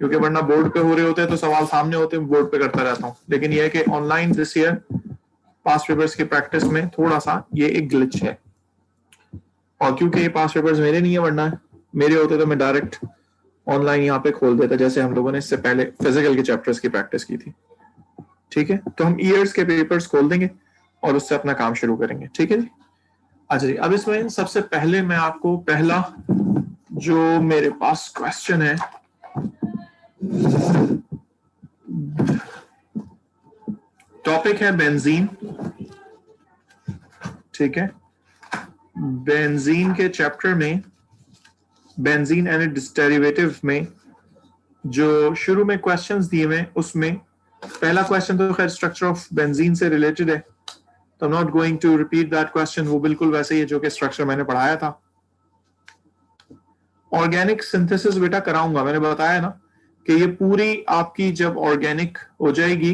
क्योंकि वरना बोर्ड पे हो रहे होते हैं तो सवाल सामने होते हैं, बोर्ड पे करता रहता हूँ। लेकिन यह है कि online this year past papers की प्रैक्टिस में थोड़ा सा ये एक ग्लिच है, और क्योंकि ये पास्ट पेपर्स मेरे नहीं है, वरना मेरे होते तो मैं डायरेक्ट ऑनलाइन यहाँ पे खोल देता, जैसे हम लोगों ने इससे पहले फिजिकल के चैप्टर्स की प्रैक्टिस की थी। ठीक है, तो हम ईयर्स के पेपर्स खोल देंगे और उससे अपना काम शुरू करेंगे। ठीक है जी। अच्छा जी, अब इसमें सबसे पहले मैं आपको पहला जो मेरे पास क्वेश्चन है, टॉपिक है बेंजीन। ठीक है, बेंजीन के चैप्टर में, बेंजीन एंड इट्स डेरिवेटिव में जो शुरू में क्वेश्चंस दिए हुए, उसमें पहला क्वेश्चन तो खैर स्ट्रक्चर ऑफ बेंजीन से रिलेटेड है, तो I am not going to repeat that question, वो बिल्कुल वैसे ही है जो कि स्ट्रक्चर मैंने पढ़ाया था। ऑर्गेनिक सिंथेसिस बेटा कराऊंगा, मैंने बताया ना कि ये पूरी आपकी जब ऑर्गेनिक हो जाएगी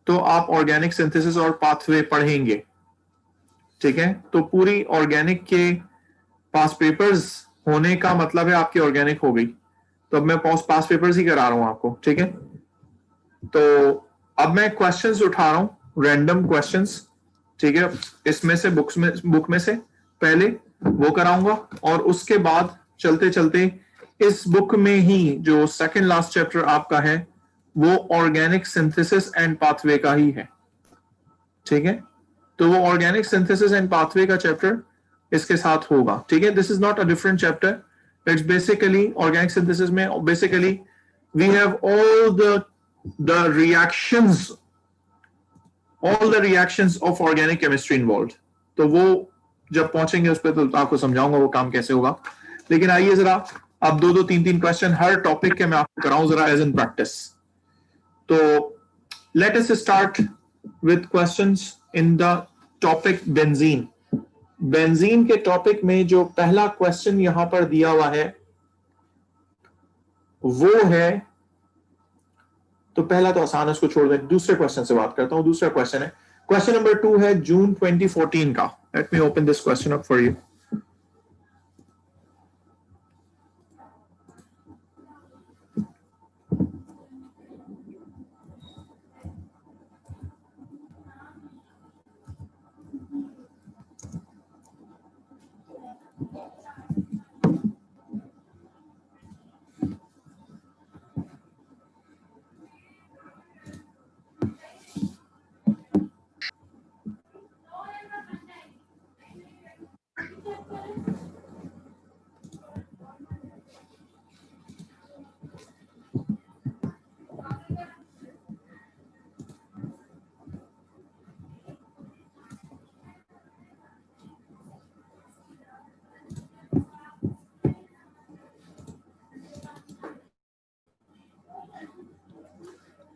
तो आप ऑर्गेनिक सिंथेसिस और पाथवे पढ़ेंगे। ठीक है, तो पूरी ऑर्गेनिक के पास पेपर्स होने का मतलब है आपकी ऑर्गेनिक हो गई, तो अब मैं पास पेपर्स ही करा रहा हूं आपको। ठीक है, तो अब मैं क्वेश्चंस उठा रहा हूं, रैंडम क्वेश्चंस। ठीक है, इसमें से बुक में से पहले वो कराऊंगा, और उसके बाद चलते चलते इस बुक में ही जो सेकंड लास्ट चैप्टर आपका है वो ऑर्गेनिक सिंथेसिस एंड पाथवे का ही है। ठीक है, तो वो ऑर्गेनिक सिंथेसिस एंड पाथवे का चैप्टर इसके साथ होगा। ठीक है, this is not a different chapter, it's basically organic synthesis में basically we have the reactions all the reactions of organic chemistry involved। तो वो जब पहुंचेंगे उस पर तो आपको समझाऊंगा वो काम कैसे होगा। लेकिन आइए जरा अब दो दो तीन तीन क्वेश्चन हर टॉपिक के मैं आपको कराऊं जरा एज इन प्रैक्टिस। तो let us start with questions in the topic benzene. Benzene के टॉपिक में जो पहला क्वेश्चन यहां पर दिया हुआ है वो है, तो पहला तो आसान है, उसको छोड़ दें, दूसरे क्वेश्चन से बात करता हूं। दूसरा क्वेश्चन है, क्वेश्चन नंबर 2 है जून 2014 का। Let me open this question up for you.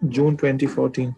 June 2014।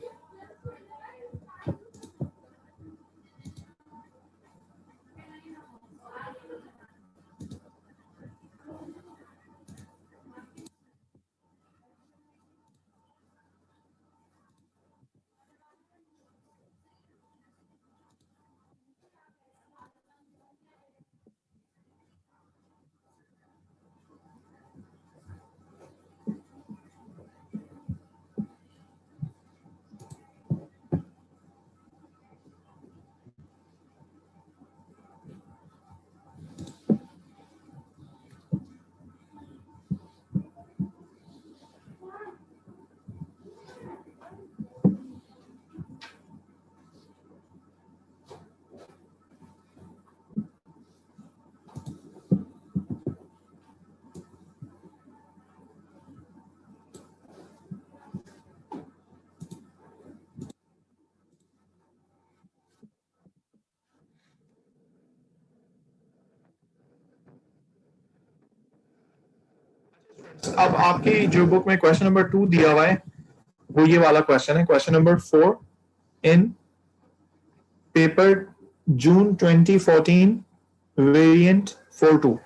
अब आपकी जो बुक में क्वेश्चन नंबर 2 दिया हुआ है वो ये वाला क्वेश्चन है, क्वेश्चन नंबर 4 इन पेपर जून 2014 वेरिएंट 42।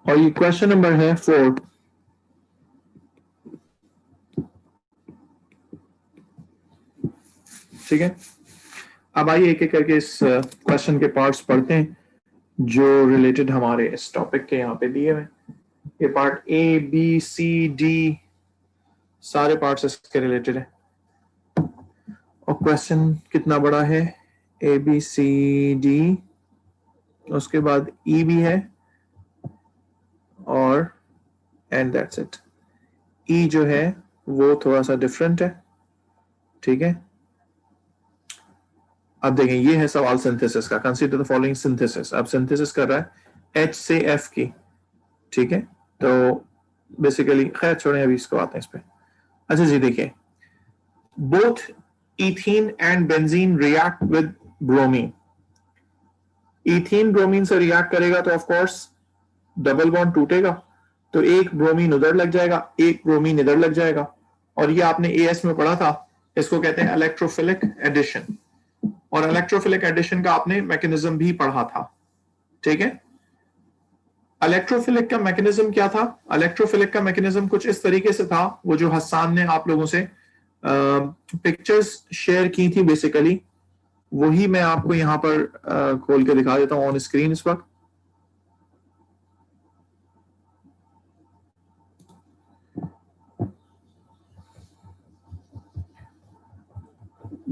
और ये क्वेश्चन नंबर है 4। ठीक है, अब आइए एक एक करके इस क्वेश्चन के पार्ट्स पढ़ते हैं जो रिलेटेड हमारे इस टॉपिक के यहाँ पे दिए हुए। ये part A B C D सारे पार्ट्स इसके रिलेटेड है। और क्वेश्चन कितना बड़ा है, ए बी सी डी, उसके बाद ई भी है और एंड दैट्स इट। ई जो है वो थोड़ा सा डिफरेंट है। ठीक है, अब देखें ये है सवाल सिंथेसिस का। Consider the following synthesis. अब सिंथेसिस कर रहा है H से F की। ठीक है, तो बेसिकली खैर छोड़ें, अभी इसको आते हैं इस पे। अच्छा जी, देखिए, both ethene and benzene react with bromine. Ethene bromine से रिएक्ट करेगा तो ऑफ कोर्स डबल बॉन्ड टूटेगा, तो एक ब्रोमीन उधर लग जाएगा, एक ब्रोमीन इधर लग जाएगा। और ये आपने AS में पढ़ा था, इसको कहते हैं इलेक्ट्रोफिलिक एडिशन। और इलेक्ट्रोफिलिक एडिशन का आपने मैकेनिज्म भी पढ़ा था। ठीक है, इलेक्ट्रोफिलिक का मैकेनिज्म क्या था? इलेक्ट्रोफिलिक का मैकेनिज्म कुछ इस तरीके से था, वो जो हसन ने आप लोगों से पिक्चर्स शेयर की थी बेसिकली, वही मैं आपको यहां पर खोल के दिखा देता हूं ऑन स्क्रीन इस वक्त।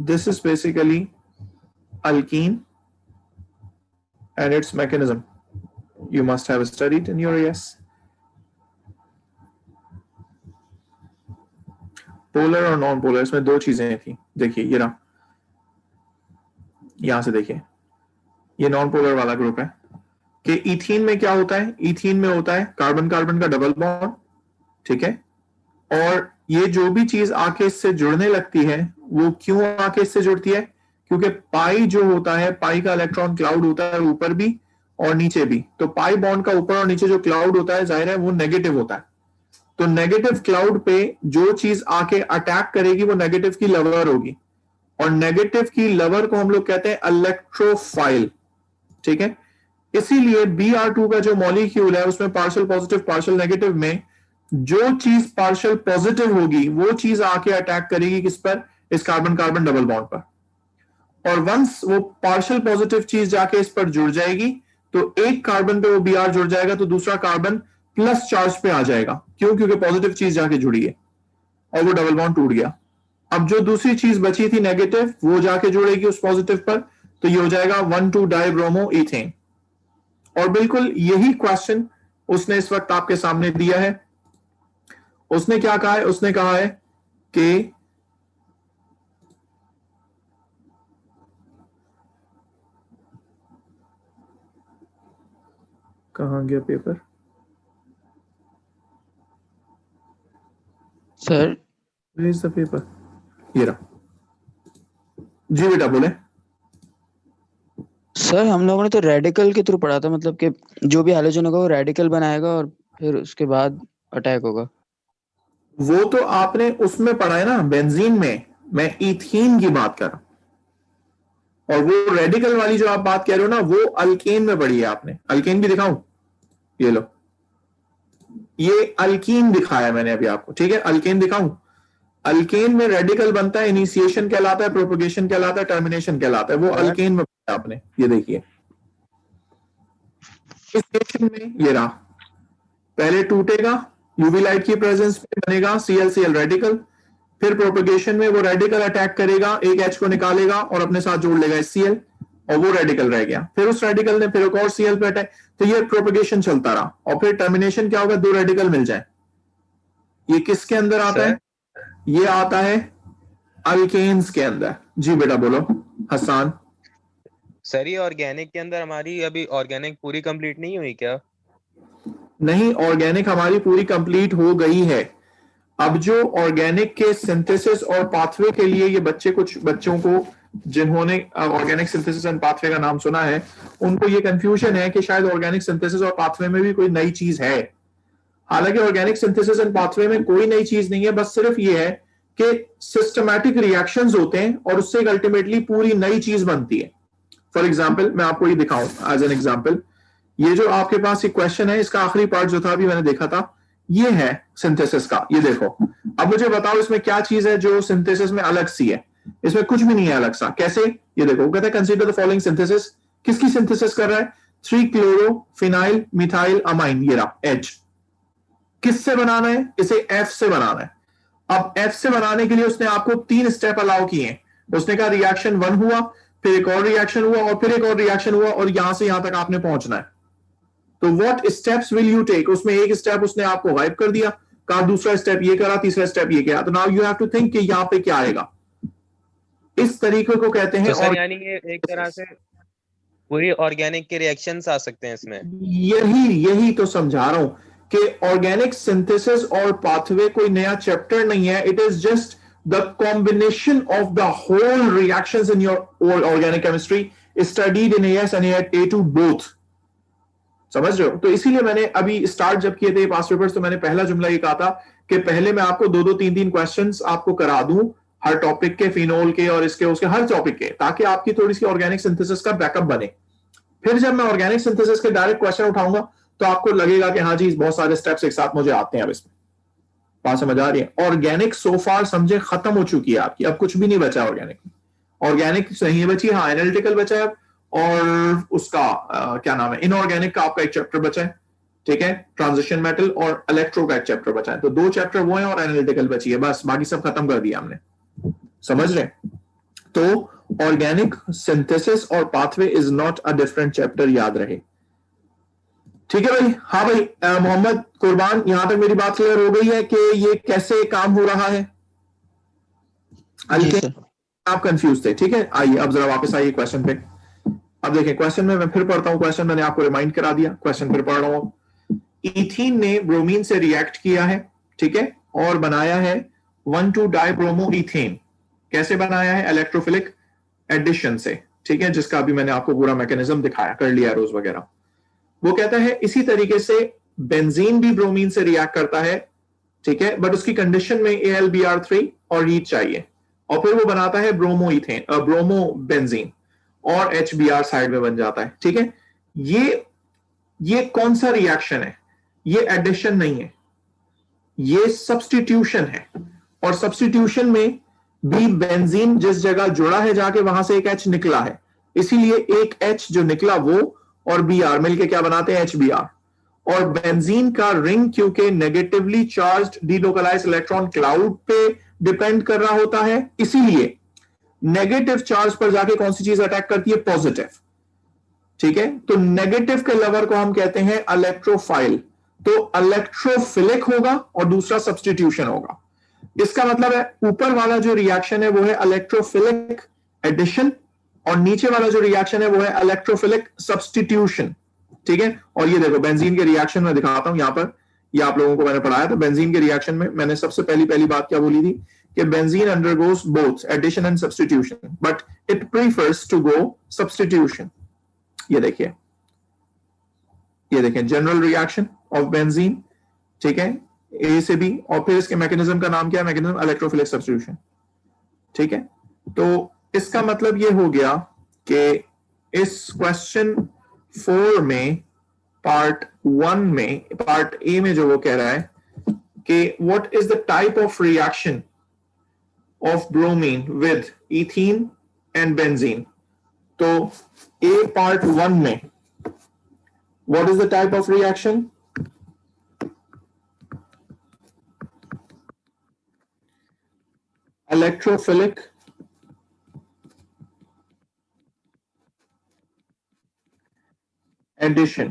This is basically alkene and its mechanism. You must have studied in your AS. Polar और नॉन पोलर, इसमें दो चीजें थी। देखिए ये रहा, यहां से देखिए, ये नॉन पोलर वाला ग्रुप है कि इथीन में क्या होता है? इथीन में होता है कार्बन कार्बन का डबल बॉन्ड। ठीक है, और ये जो भी चीज आके इससे जुड़ने लगती है, वो क्यों आके इससे जुड़ती है? क्योंकि पाई जो होता है, पाई का इलेक्ट्रॉन क्लाउड होता है ऊपर भी और नीचे भी। तो पाई बॉन्ड का ऊपर और नीचे जो क्लाउड होता है, जाहिर है वो नेगेटिव होता है। तो नेगेटिव क्लाउड पे जो चीज आके अटैक करेगी वो नेगेटिव की लवर होगी, और नेगेटिव की लवर को हम लोग कहते हैं इलेक्ट्रोफाइल। ठीक है, इसीलिए Br2 का जो मॉलिक्यूल है उसमें पार्शियल पॉजिटिव पार्शियल नेगेटिव में जो चीज पार्शियल पॉजिटिव होगी वो चीज आके अटैक करेगी किस पर? इस कार्बन कार्बन डबल बॉन्ड पर। और वंस वो पार्शियल पॉजिटिव चीज जाके इस पर जुड़ जाएगी तो एक कार्बन पे वो Br जुड़ जाएगा, तो दूसरा कार्बन प्लस चार्ज पे आ जाएगा। क्यों? क्योंकि पॉजिटिव चीज जाके जुड़ी है और वो डबल बॉन्ड टूट गया। अब जो दूसरी चीज बची थी नेगेटिव, वो जाके जुड़ेगी उस पॉजिटिव पर, तो ये हो जाएगा 1,2-डाइब्रोमो इथेन। और बिल्कुल यही क्वेश्चन उसने इस वक्त आपके सामने दिया है। उसने क्या कहा है? उसने कहा है कि कहां गया paper sir? Where is the paper? ये रहा जी, बेटा बोले। सर हम लोगों ने तो रेडिकल के थ्रू पढ़ा था, मतलब कि जो भी हैलोजन होगा वो रेडिकल बनाएगा और फिर उसके बाद अटैक होगा। वो तो आपने उसमें पढ़ा है ना, बेंजीन में। मैं इथीन की बात कर रहा हूं, और वो रेडिकल वाली जो आप बात कह रहे हो ना, वो अल्केन में पढ़ी है आपने। अल्केन भी दिखाऊं? ये लो, ये अल्कीन दिखाया मैंने अभी आपको। ठीक है, अल्केन दिखाऊं? अल्केन में रेडिकल बनता है, इनिशिएशन कहलाता है, प्रोपगेशन कहलाता है, टर्मिनेशन कहलाता है। वो अल्केन में पढ़ा आपने। ये देखिए, इस रिएक्शन में ये रहा, पहले टूटेगा, यूवी लाइट की प्रेजेंस में बनेगा ClCl रेडिकल, फिर प्रोपगेशन में वो रेडिकल अटैक करेगा, एक H को निकालेगा और अपने साथ जोड़ लेगा Cl, और वो रेडिकल रह गया। फिर उस रेडिकल ने फिर एक और Cl पे अटैक, तो ये प्रोपगेशन चलता रहा। और फिर टर्मिनेशन क्या होगा? दो रेडिकल मिल जाए। ये किसके अंदर आता है? ये आता है अल्केन्स के अंदर। जी बेटा बोलो हसन। सर ये ऑर्गेनिक के अंदर हमारी अभी ऑर्गेनिक पूरी कंप्लीट नहीं हुई क्या? नहीं, ऑर्गेनिक हमारी पूरी कंप्लीट हो गई है। अब जो ऑर्गेनिक के सिंथेसिस और पाथवे के लिए ये कुछ बच्चों को जिन्होंने ऑर्गेनिक सिंथेसिस एंड पाथवे का नाम सुना है, उनको ये कंफ्यूजन है कि शायद ऑर्गेनिक सिंथेसिस और पाथवे में भी कोई नई चीज है। हालांकि ऑर्गेनिक सिंथेसिस एंड पाथवे में कोई नई चीज नहीं है, बस सिर्फ ये है कि सिस्टमैटिक रिएक्शंस होते हैं और उससे अल्टीमेटली पूरी नई चीज बनती है। फॉर एग्जाम्पल मैं आपको ये दिखाऊं एज एन एग्जाम्पल ये जो आपके पास ये क्वेश्चन है, इसका आखिरी पार्ट जो था अभी मैंने देखा था, ये है सिंथेसिस का। ये देखो, अब मुझे बताओ इसमें क्या चीज है जो सिंथेसिस में अलग सी है? इसमें कुछ भी नहीं है अलग सा। कैसे? ये देखो, कहते हैं कंसीडर द फॉलोइंग सिंथेसिस। किसकी सिंथेसिस कर रहा है? 3 क्लोरो फिनाइल मिथाइल अमाइन, ये रहा एच। किससे बनाना है? इसे एफ से बनाना है। अब एफ से बनाने के लिए उसने आपको 3 स्टेप अलाउ किए। उसने कहा रिएक्शन 1 हुआ, फिर एक और रिएक्शन हुआ, और फिर एक और रिएक्शन हुआ, और यहां से यहां तक आपने पहुंचना है। तो what steps will you take? उसमें एक स्टेप उसने आपको गायब कर दिया, कहा दूसरा स्टेप ये करा, तीसरा स्टेप ये किया। तो now you have to think कि यहां पे क्या आएगा। इस तरीके को कहते हैं। तो सर यानी ये एक तरह से पूरी ऑर्गेनिक के रिएक्शंस आ सकते हैं इसमें। यही तो समझा रहा हूं कि ऑर्गेनिक सिंथेसिस और पाथवे कोई नया चैप्टर नहीं है। It is just the combination of the whole reactions in your organic chemistry studied in AS and A2 both. समझ रहे हो? तो इसीलिए मैंने अभी स्टार्ट जब किए थे पास पेपर्स, तो मैंने पहला जुमला ये कहा था कि पहले मैं आपको 2-2, 3-3 क्वेश्चंस आपको करा दूं हर टॉपिक के, फिनोल के और इसके उसके हर टॉपिक के, ताकि आपकी थोड़ी सी ऑर्गेनिक सिंथेसिस का बैकअप बने। फिर जब मैं ऑर्गेनिक सिंथेसिस के डायरेक्ट क्वेश्चन उठाऊंगा तो आपको लगेगा कि हाँ जी बहुत सारे स्टेप्स एक साथ मुझे आते हैं। अब इसमें बात समझ आ रही है? ऑर्गेनिक सो फार समझे खत्म हो चुकी है आपकी, अब कुछ भी नहीं बचा ऑर्गेनिक में। ऑर्गेनिक नहीं बची, हाँ एनालिटिकल बचा है, और उसका क्या नाम है, इनऑर्गेनिक का आपका एक चैप्टर बचा है, ठीक है, ट्रांजिशन मेटल, और इलेक्ट्रो का एक चैप्टर बचा है। तो 2 चैप्टर वो हैं और एनालिटिकल बची है, बस बाकी सब खत्म कर दिया हमने। समझ रहे? तो ऑर्गेनिक सिंथेसिस और pathway is not a different chapter, याद रहे। ठीक है भाई? हाँ भाई, मोहम्मद कुर्बान, यहां तक मेरी बात क्लियर हो गई है कि ये कैसे काम हो रहा है? आप कंफ्यूज थे, ठीक है? आइए अब जरा वापस आइए क्वेश्चन पे। अब देखें क्वेश्चन में मैं फिर पढ़ता हूं। क्वेश्चन मैंने आपको रिमाइंड करा दिया, क्वेश्चन फिर पढ़ रहा हूं। इथीन ने ब्रोमीन से रिएक्ट किया है, ठीक है, और बनाया है 1,2-डाइब्रोमो इथेन। कैसे बनाया है? इलेक्ट्रोफिलिक एडिशन से, ठीक है, जिसका अभी मैंने आपको पूरा मैकेनिज्म दिखाया, कर लिया रोज वगैरह। वो कहता है इसी तरीके से बेंजीन भी ब्रोमीन से रिएक्ट करता है, ठीक है, बट उसकी कंडीशन में AlBr3 और हीट चाहिए, और फिर वो बनाता है ब्रोमो इथेन, ब्रोमो बेंजीन, और HBr साइड में बन जाता है, ठीक है। ये कौन सा रिएक्शन है? ये एडिशन नहीं है, ये सब्स्टिट्यूशन है। और सब्स्टिट्यूशन में भी बेंजीन जिस जगह जुड़ा है जाके वहां से एक H निकला है, इसीलिए एक H जो निकला वो और Br मिलके क्या बनाते हैं? HBr। और बेंजीन का रिंग क्योंकि negatively charged delocalised electron cloud पे डिपेंड कर रहा होता है, इसीलिए नेगेटिव चार्ज पर जाके कौन सी चीज अटैक करती है? पॉजिटिव, ठीक है। तो नेगेटिव के लवर को हम कहते हैं इलेक्ट्रोफाइल। तो इलेक्ट्रोफिलिक होगा और दूसरा सब्स्टिट्यूशन होगा। इसका मतलब है ऊपर वाला जो रिएक्शन है वो है इलेक्ट्रोफिलिक एडिशन, और नीचे वाला जो रिएक्शन है वो है इलेक्ट्रोफिलिक सब्स्टिट्यूशन, ठीक है। और ये देखो बेंजीन के रिएक्शन में दिखाता हूं यहां पर, ये आप लोगों को मैंने पढ़ाया था। बेंजीन के रिएक्शन में मैंने सबसे पहली बात क्या बोली थी कि benzene undergoes both addition and substitution, but it prefers to go substitution. ये देखिए जनरल रिएक्शन ऑफ बेंजीन, ठीक है, ए से बी, और फिर इसके मैकेनिज्म का नाम क्या है? मैकेनिज्म इलेक्ट्रोफिलिक सब्स्टिट्यूशन, ठीक है। तो इसका मतलब ये हो गया कि इस क्वेश्चन 4 में पार्ट 1 में, पार्ट ए में जो वो कह रहा है कि what is the type of reaction of bromine with ethene and benzene. तो ए पार्ट 1 में what is the type of reaction? Electrophilic addition,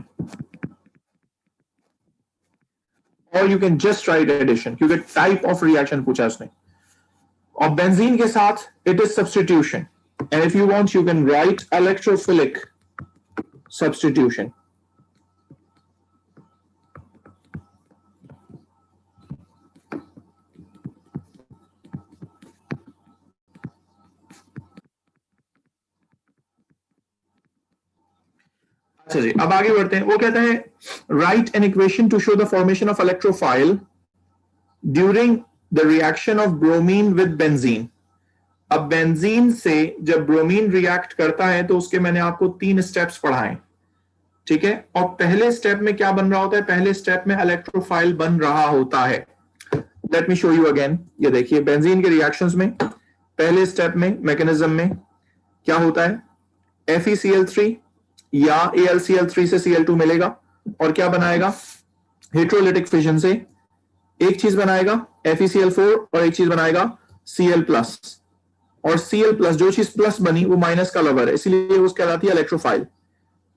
or you can just write addition क्योंकि type of reaction पूछा उसने। और बेंजीन के साथ it is substitution, and if you want you can write electrophilic substitution। अच्छा जी, अब आगे बढ़ते हैं। वो कहता है right an equation two show the formation of electrophile during the reaction of bromine with benzene. अब बेंजीन से जब ब्रोमीन रिएक्ट करता है तो उसके मैंने आपको 3 स्टेप्स पढ़ाए, ठीक है। और पहले स्टेप में क्या बन रहा होता है, पहले स्टेप में इलेक्ट्रोफाइल बन रहा होता है। Let me show you again. ये देखिए बेंजीन के रिएक्शंस में पहले स्टेप में मैकेनिज्म में क्या होता है, FeCl3 या AlCl3 से Cl2 मिलेगा और क्या बनाएगा, हेट्रोलिटिक फिजन से एक चीज बनाएगा FeCl4 और एक चीज बनाएगा Cl+। और Cl+, जो चीज प्लस बनी वो माइनस का लवर है, इसलिए वो कहलाती है इलेक्ट्रोफाइल।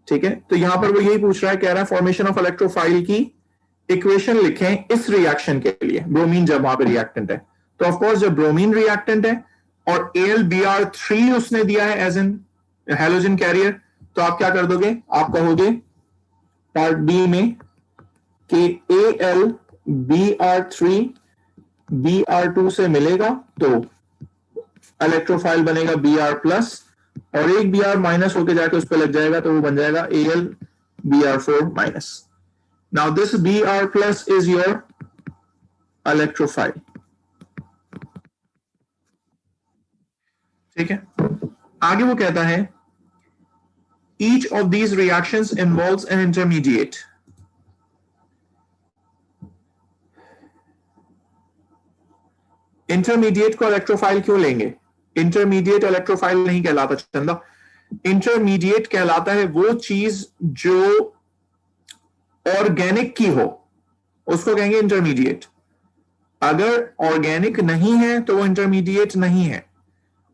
ठीक है, तो यहां पर वो यही पूछ रहा है, कह रहा है फॉर्मेशन ऑफ इलेक्ट्रोफाइल की इक्वेशन लिखें इस रिएक्शन के लिए, ब्रोमीन जब वहां पे रिएक्टेंट है। तो ऑफकोर्स जब ब्रोमीन रिएक्टेंट है और AlBr3 उसने दिया है एज एन हैलोजन कैरियर, तो आप क्या कर दोगे, आप कहोगे पार्ट बी में कि AlBr3 Br2 से मिलेगा तो इलेक्ट्रोफाइल बनेगा Br+, और एक Br- होके जाके उस पर लग जाएगा तो वो बन जाएगा AlBr4-। Now this Br+ is your electrophile. ठीक है, आगे वो कहता है each of these reactions involves an intermediate। Intermediate को इलेक्ट्रोफाइल क्यों लेंगे, इंटरमीडिएट इलेक्ट्रोफाइल नहीं कहलाता चंदा। इंटरमीडिएट कहलाता है वो चीज जो ऑर्गेनिक की हो, उसको कहेंगे इंटरमीडिएट। अगर ऑर्गेनिक नहीं है तो वो इंटरमीडिएट नहीं है।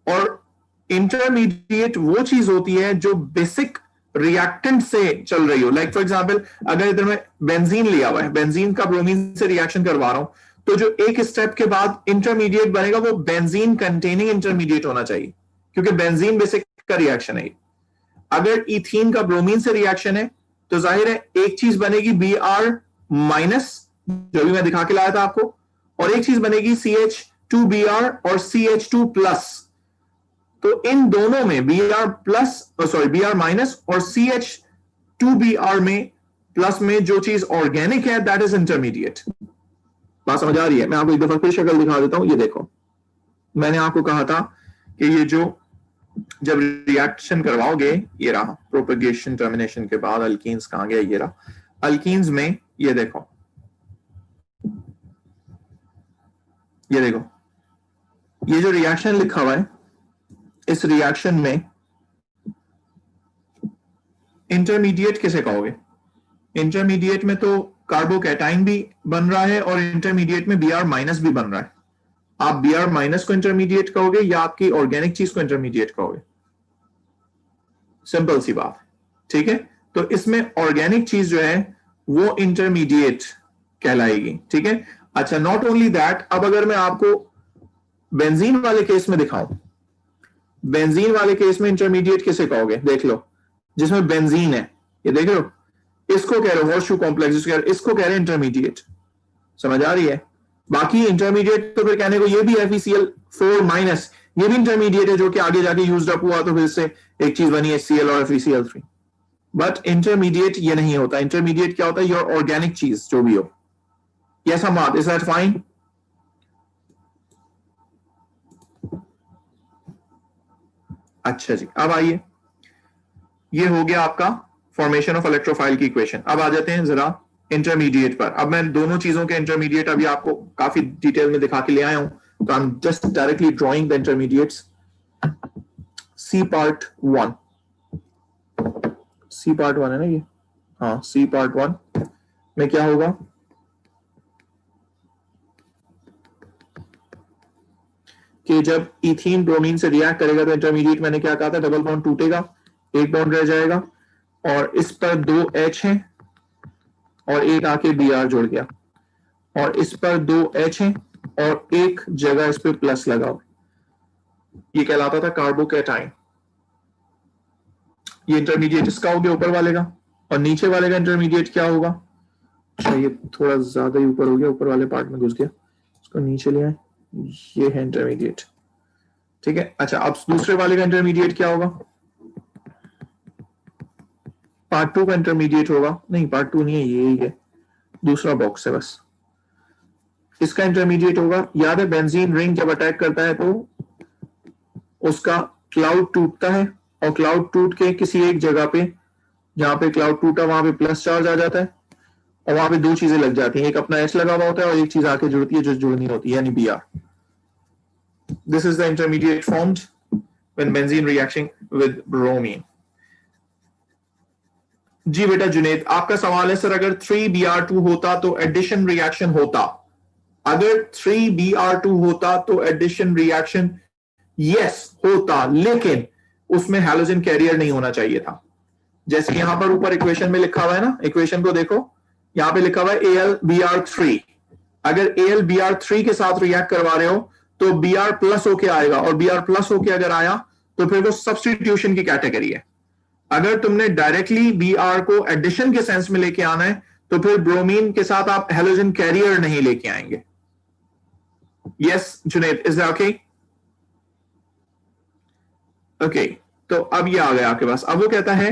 और इंटरमीडिएट वो चीज होती है जो बेसिक रिएक्टेंट से चल रही हो। लाइक फॉर एग्जांपल अगर इधर में बेंजीन लिया हुआ है, बेंजीन का ब्रोमीन से रिएक्शन करवा रहा हूं, तो जो एक स्टेप के बाद इंटरमीडिएट बनेगा वो बेंजीन कंटेनिंग इंटरमीडिएट होना चाहिए, क्योंकि बेंजीन बेसिक का रिएक्शन है। अगर इथीन का ब्रोमीन से रिएक्शन है तो जाहिर है एक चीज बनेगी Br-, जो भी मैं दिखा के लाया था आपको, और एक चीज बनेगी CH2Br और CH2+। तो इन दोनों में Br+ और CH2Br में प्लस में जो चीज ऑर्गेनिक है दैट इज इंटरमीडिएट। बात समझ आ रही है? मैं आपको एक दफा फिर शक्ल दिखा देता हूं। ये देखो, मैंने आपको कहा था कि ये जो जब रिएक्शन करवाओगे, ये रहा प्रोपेगेशन टर्मिनेशन के बाद अल्कीन्स कहां गया, ये रहा अल्कीन्स में। ये देखो, ये देखो, ये जो रिएक्शन लिखा हुआ है, इस रिएक्शन में इंटरमीडिएट किसे कहोगे? इंटरमीडिएट में तो कार्बोकैटाइन भी बन रहा है और इंटरमीडिएट में Br- भी बन रहा है। आप Br- को इंटरमीडिएट कहोगे या आपकी ऑर्गेनिक चीज को इंटरमीडिएट कहोगे? सिंपल सी बात, ठीक है। तो इसमें ऑर्गेनिक चीज जो है वो इंटरमीडिएट कहलाएगी, ठीक है। अच्छा, नॉट ओनली दैट, अब अगर मैं आपको बेंजीन वाले केस में दिखाऊं, बेंजीन वाले केस में इंटरमीडिएट किसे कहोगे? देख लो, जिसमें बेंजीन है, ये देख लो, इसको कह रहे हो हॉर्सशू कॉम्प्लेक्स, इसको कह रहे हैं इंटरमीडिएट। समझ आ रही है? बाकी इंटरमीडिएट तो फिर कहने को ये भी FeCl4-, ये भी इंटरमीडिएट है जो कि आगे जाके यूज्ड अप हुआ तो फिर इससे एक चीज बनी HCl और FeCl3। बट इंटरमीडिएट ये नहीं होता। इंटरमीडिएट क्या होता है? योर ऑर्गेनिक चीज जो भी हो। Yes Ahmed, is that fine? अच्छा जी, अब आइए, ये हो गया आपका फॉर्मेशन ऑफ इलेक्ट्रोफाइल की इक्वेशन। अब आ जाते हैं जरा इंटरमीडिएट पर। अब मैं दोनों चीजों के इंटरमीडिएट अभी आपको काफी डिटेल में दिखा के ले आया हूं, तो I am just directly drawing the intermediates. C part 1, C part 1 है ना ये? हाँ, C पार्ट 1 में क्या होगा कि जब इथीन ब्रोमीन से रिएक्ट करेगा तो इंटरमीडिएट मैंने क्या कहा था, डबल बॉन्ड टूटेगा, एक बॉन्ड रह जाएगा और इस पर 2 H हैं और एक आके Br जुड़ गया, और इस पर 2 H हैं और एक जगह इस पे प्लस लगा हुआ, ये कहलाता था कार्बोकैटाइन। ये इंटरमीडिएट इसका हो गया ऊपर वाले का, और नीचे वाले का इंटरमीडिएट क्या होगा? अच्छा, ये थोड़ा ज्यादा ही ऊपर हो गया, ऊपर वाले पार्ट में घुस गया, इसको नीचे ले आए, ये है इंटरमीडिएट, ठीक है। अच्छा, अब दूसरे वाले का इंटरमीडिएट क्या होगा? पार्ट 2 का इंटरमीडिएट होगा, नहीं पार्ट 2 नहीं है, ये ही है, दूसरा बॉक्स है बस। इसका इंटरमीडिएट होगा, याद है बेंजीन रिंग जब अटैक करता है तो उसका क्लाउड टूटता है, और क्लाउड टूट के किसी एक जगह पे जहां पे क्लाउड टूटा वहां पे प्लस चार्ज आ जाता है और वहां पे दो चीजें लग जाती हैं, एक अपना एच लगा हुआ होता है और एक चीज आके जुड़ती है जो जुड़नी होती है, यानी Br. This is the intermediate formed when benzene reacting with bromine. जी बेटा जुनेद, आपका सवाल है सर अगर 3Br2 होता तो एडिशन रिएक्शन होता? अगर 3Br2 होता तो एडिशन रिएक्शन यस होता, लेकिन उसमें हैलोजन कैरियर नहीं होना चाहिए था। जैसे यहां पर ऊपर इक्वेशन में लिखा हुआ है ना, इक्वेशन को देखो, यहां पे लिखा हुआ है AlBr3। अगर AlBr3 के साथ रिएक्ट करवा रहे हो तो Br प्लस होके आएगा, और Br प्लस होके अगर आया तो फिर वो सब्स्टिट्यूशन की कैटेगरी है। अगर तुमने डायरेक्टली Br को एडिशन के सेंस में लेके आना है तो फिर ब्रोमीन के साथ आप हैलोजन कैरियर नहीं लेके आएंगे। Yes Junaid, is that okay? Okay, तो अब ये आ गया आपके पास। अब वो कहता है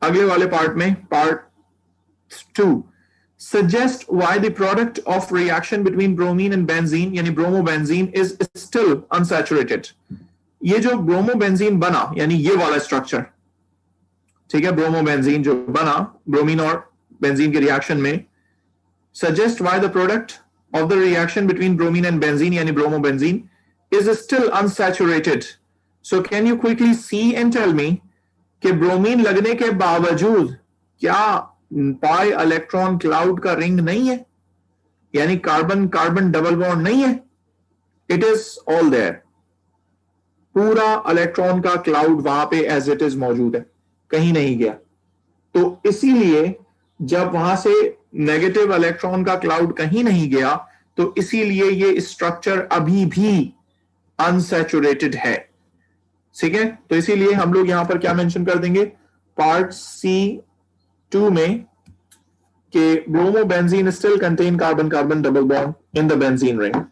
अगले वाले पार्ट में, part 2, suggest why the product of reaction between bromine and benzene यानी bromobenzene is still unsaturated। ये जो bromobenzene बना यानी ये वाला स्ट्रक्चर, ठीक है, bromobenzene जो बना ब्रोमीन और बेंजीन के रिएक्शन में, suggest why the product of the reaction between bromine and benzene यानी bromobenzene is still unsaturated। So can you quickly see and tell me कि ब्रोमीन लगने के बावजूद क्या पाई इलेक्ट्रॉन क्लाउड का रिंग नहीं है, यानी कार्बन कार्बन डबल बॉन्ड नहीं है? इट इज ऑल देयर, पूरा इलेक्ट्रॉन का क्लाउड वहां पे एज इट इज मौजूद है, कहीं नहीं गया। तो इसीलिए जब वहां से नेगेटिव इलेक्ट्रॉन का क्लाउड कहीं नहीं गया तो इसीलिए ये स्ट्रक्चर अभी भी अनसैचुरेटेड है। ठीक है, तो इसीलिए हम लोग यहां पर क्या मेंशन कर देंगे पार्ट C2 में कि bromobenzene still contain carbon carbon double bond in the benzene ring.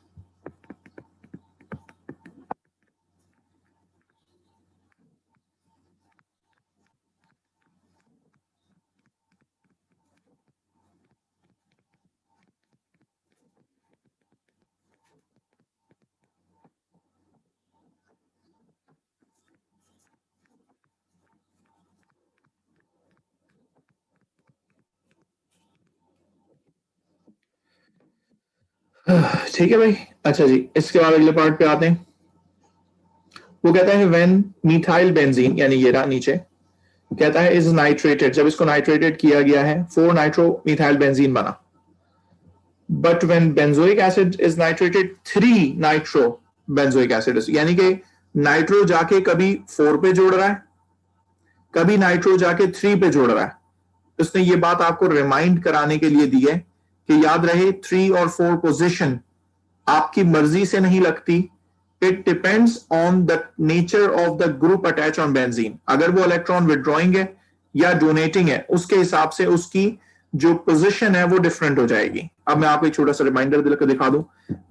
ठीक है भाई, अच्छा जी, इसके बाद अगले पार्ट पे आते हैं। वो कहता है व्हेन मिथाइल बेंजीन यानी ये रहा नीचे, कहता है इज नाइट्रेटेड, जब इसको नाइट्रेटेड किया गया है 4 नाइट्रो मिथाइल बेंजीन बना। But when benzoic acid is नाइट्रेटेड 3 nitro benzoic acid, यानी कि नाइट्रो जाके कभी 4 पे जोड़ रहा है, कभी नाइट्रो जाके 3 पे जोड़ रहा है। उसने ये बात आपको रिमाइंड कराने के लिए दी है कि याद रहे 3 और 4 पोजीशन आपकी मर्जी से नहीं लगती, it depends on the nature of the group attach on benzene. अगर वो इलेक्ट्रॉन विड्रॉइंग है या डोनेटिंग है, उसके हिसाब से उसकी जो पोजीशन है वो डिफरेंट हो जाएगी। अब मैं आपको एक छोटा सा रिमाइंडर दिखा दूं।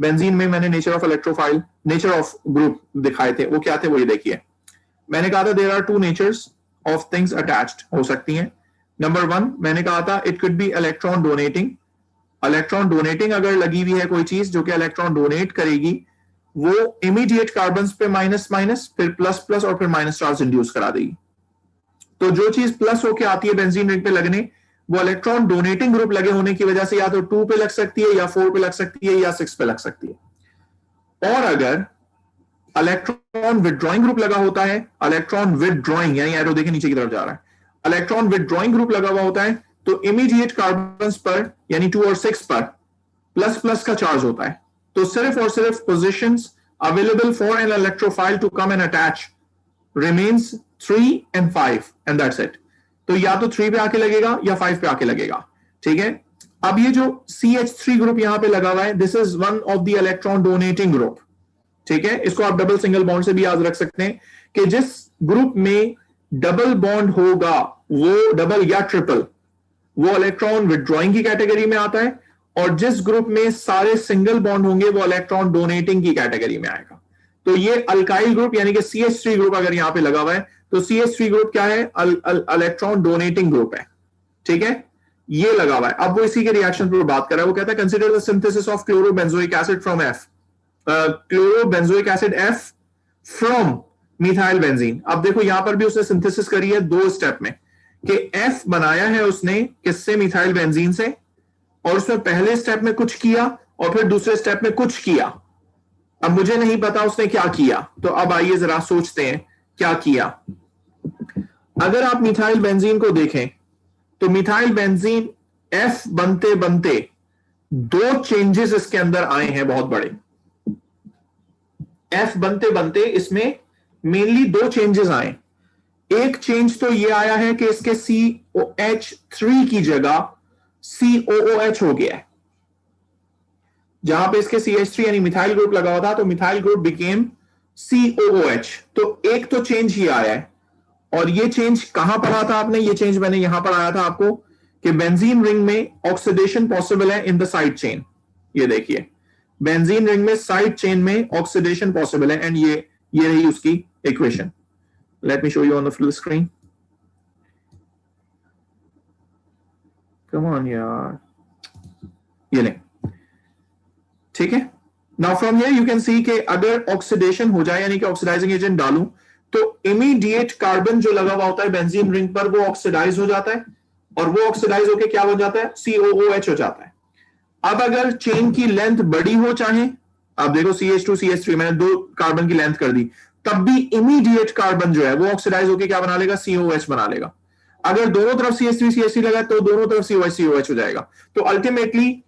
बेंजीन में मैंने nature of electrophile, nature of group दिखाए थे, वो क्या थे वो ये देखिए। मैंने कहा था there are 2 natures of things attached हो सकती हैं। नंबर 1 मैंने कहा था it could be electron donating. Electron donating अगर लगी हुई है कोई चीज जो कि इलेक्ट्रॉन डोनेट करेगी, वो इमीडिएट कार्बन पे माइनस माइनस फिर प्लस प्लस और फिर माइनस चार्ज इंड्यूस करा देगी। तो जो चीज प्लस होके आती है बेंजीन रिंग पे लगने, वो इलेक्ट्रॉन डोनेटिंग ग्रुप लगे होने की वजह से या तो 2 पे लग सकती है या 4 पे लग सकती है या 6 पे लग सकती है। और अगर इलेक्ट्रॉन विड्रॉइंग ग्रुप लगा होता है, इलेक्ट्रॉन विड्रॉइंग यानी एरो देखे नीचे की तरफ जा रहा है, इलेक्ट्रॉन विड्रॉइंग ग्रुप लगा हुआ होता है तो इमीडिएट कार्बन पर यानी 2 और 6 पर प्लस प्लस का चार्ज होता है। तो सिर्फ और सिर्फ positions available for an electrophile to come and attach remains 3 and 5 and that's it. तो या तो 3 पे आके लगेगा या 5 पे आके लगेगा। ठीक है, अब ये जो CH3 ग्रुप यहां पे लगा हुआ है, this is one of the electron donating group. ठीक है, इसको आप डबल सिंगल बॉन्ड से भी याद रख सकते हैं कि जिस ग्रुप में डबल बॉन्ड होगा वो डबल या ट्रिपल, वो इलेक्ट्रॉन विड्रॉइंग की कैटेगरी में आता है, और जिस ग्रुप में सारे सिंगल बॉन्ड होंगे वो इलेक्ट्रॉन डोनेटिंग की कैटेगरी में आएगा। तो ये अल्काइल ग्रुप यानी कि CH3 ग्रुप अगर यहां पे लगा हुआ है तो CH3 ग्रुप क्या है, इलेक्ट्रॉन डोनेटिंग ग्रुप है। ठीक है, ये लगा हुआ है। अब वो इसी के रिएक्शन पर बात कर रहा है। वो कहता है consider the synthesis of chlorobenzoic acid from F, chlorobenzoic acid F from methyl benzene. अब देखो यहां पर भी उसने सिंथेसिस करी है 2 स्टेप में। कि F बनाया है उसने किससे, मिथाइल बेंजीन से, और उसमें पहले स्टेप में कुछ किया और फिर दूसरे स्टेप में कुछ किया। अब मुझे नहीं पता उसने क्या किया, तो अब आइए जरा सोचते हैं क्या किया। अगर आप मिथाइल बेंजीन को देखें तो मिथाइल बेंजीन F बनते बनते 2 चेंजेस इसके अंदर आए हैं बहुत बड़े। F बनते बनते इसमें मेनली 2 चेंजेस आए। एक चेंज तो ये आया है कि इसके COH3 की जगह COOH हो गया है। जहां पे इसके CH3 यानी मिथाइल ग्रुप लगा हुआ था तो मिथाइल ग्रुप बिकेम COOH। तो एक तो चेंज ये आया है, और ये चेंज कहां पढ़ा था आपने? ये चेंज मैंने यहां पढ़ाया था आपको कि बेंजीन रिंग में ऑक्सीडेशन पॉसिबल है इन द साइड चेन। ये देखिए, बेंजीन रिंग में साइड चेन में ऑक्सीडेशन पॉसिबल है, एंड ये रही उसकी equation. Let me show you on the full screen. Come on यार, ये ले, ठीक है। Now from here you can see कि अगर ऑक्सीडेशन हो जाए यानी कि ऑक्सीडाइजिंग एजेंट डालूं तो इमीडिएट कार्बन जो लगा हुआ होता है बेंजीन रिंग पर वो ऑक्सीडाइज हो जाता है, और वो ऑक्सीडाइज होकर क्या बन जाता है? COOH हो जाता है। अब अगर चेन की लेंथ बड़ी हो, चाहे आप देखो CH2 CH3 मैंने 2 कार्बन की लेंथ कर दी, तब भी इमीडिएट कार्बन जो है वो ऑक्सीडाइज होकर क्या बना लेगा? COOH बना लेगा। अगर दोनों तरफ CH3 CH3 लगा तो दोनों तरफ COH COH हो जाएगा। तो अल्टीमेटली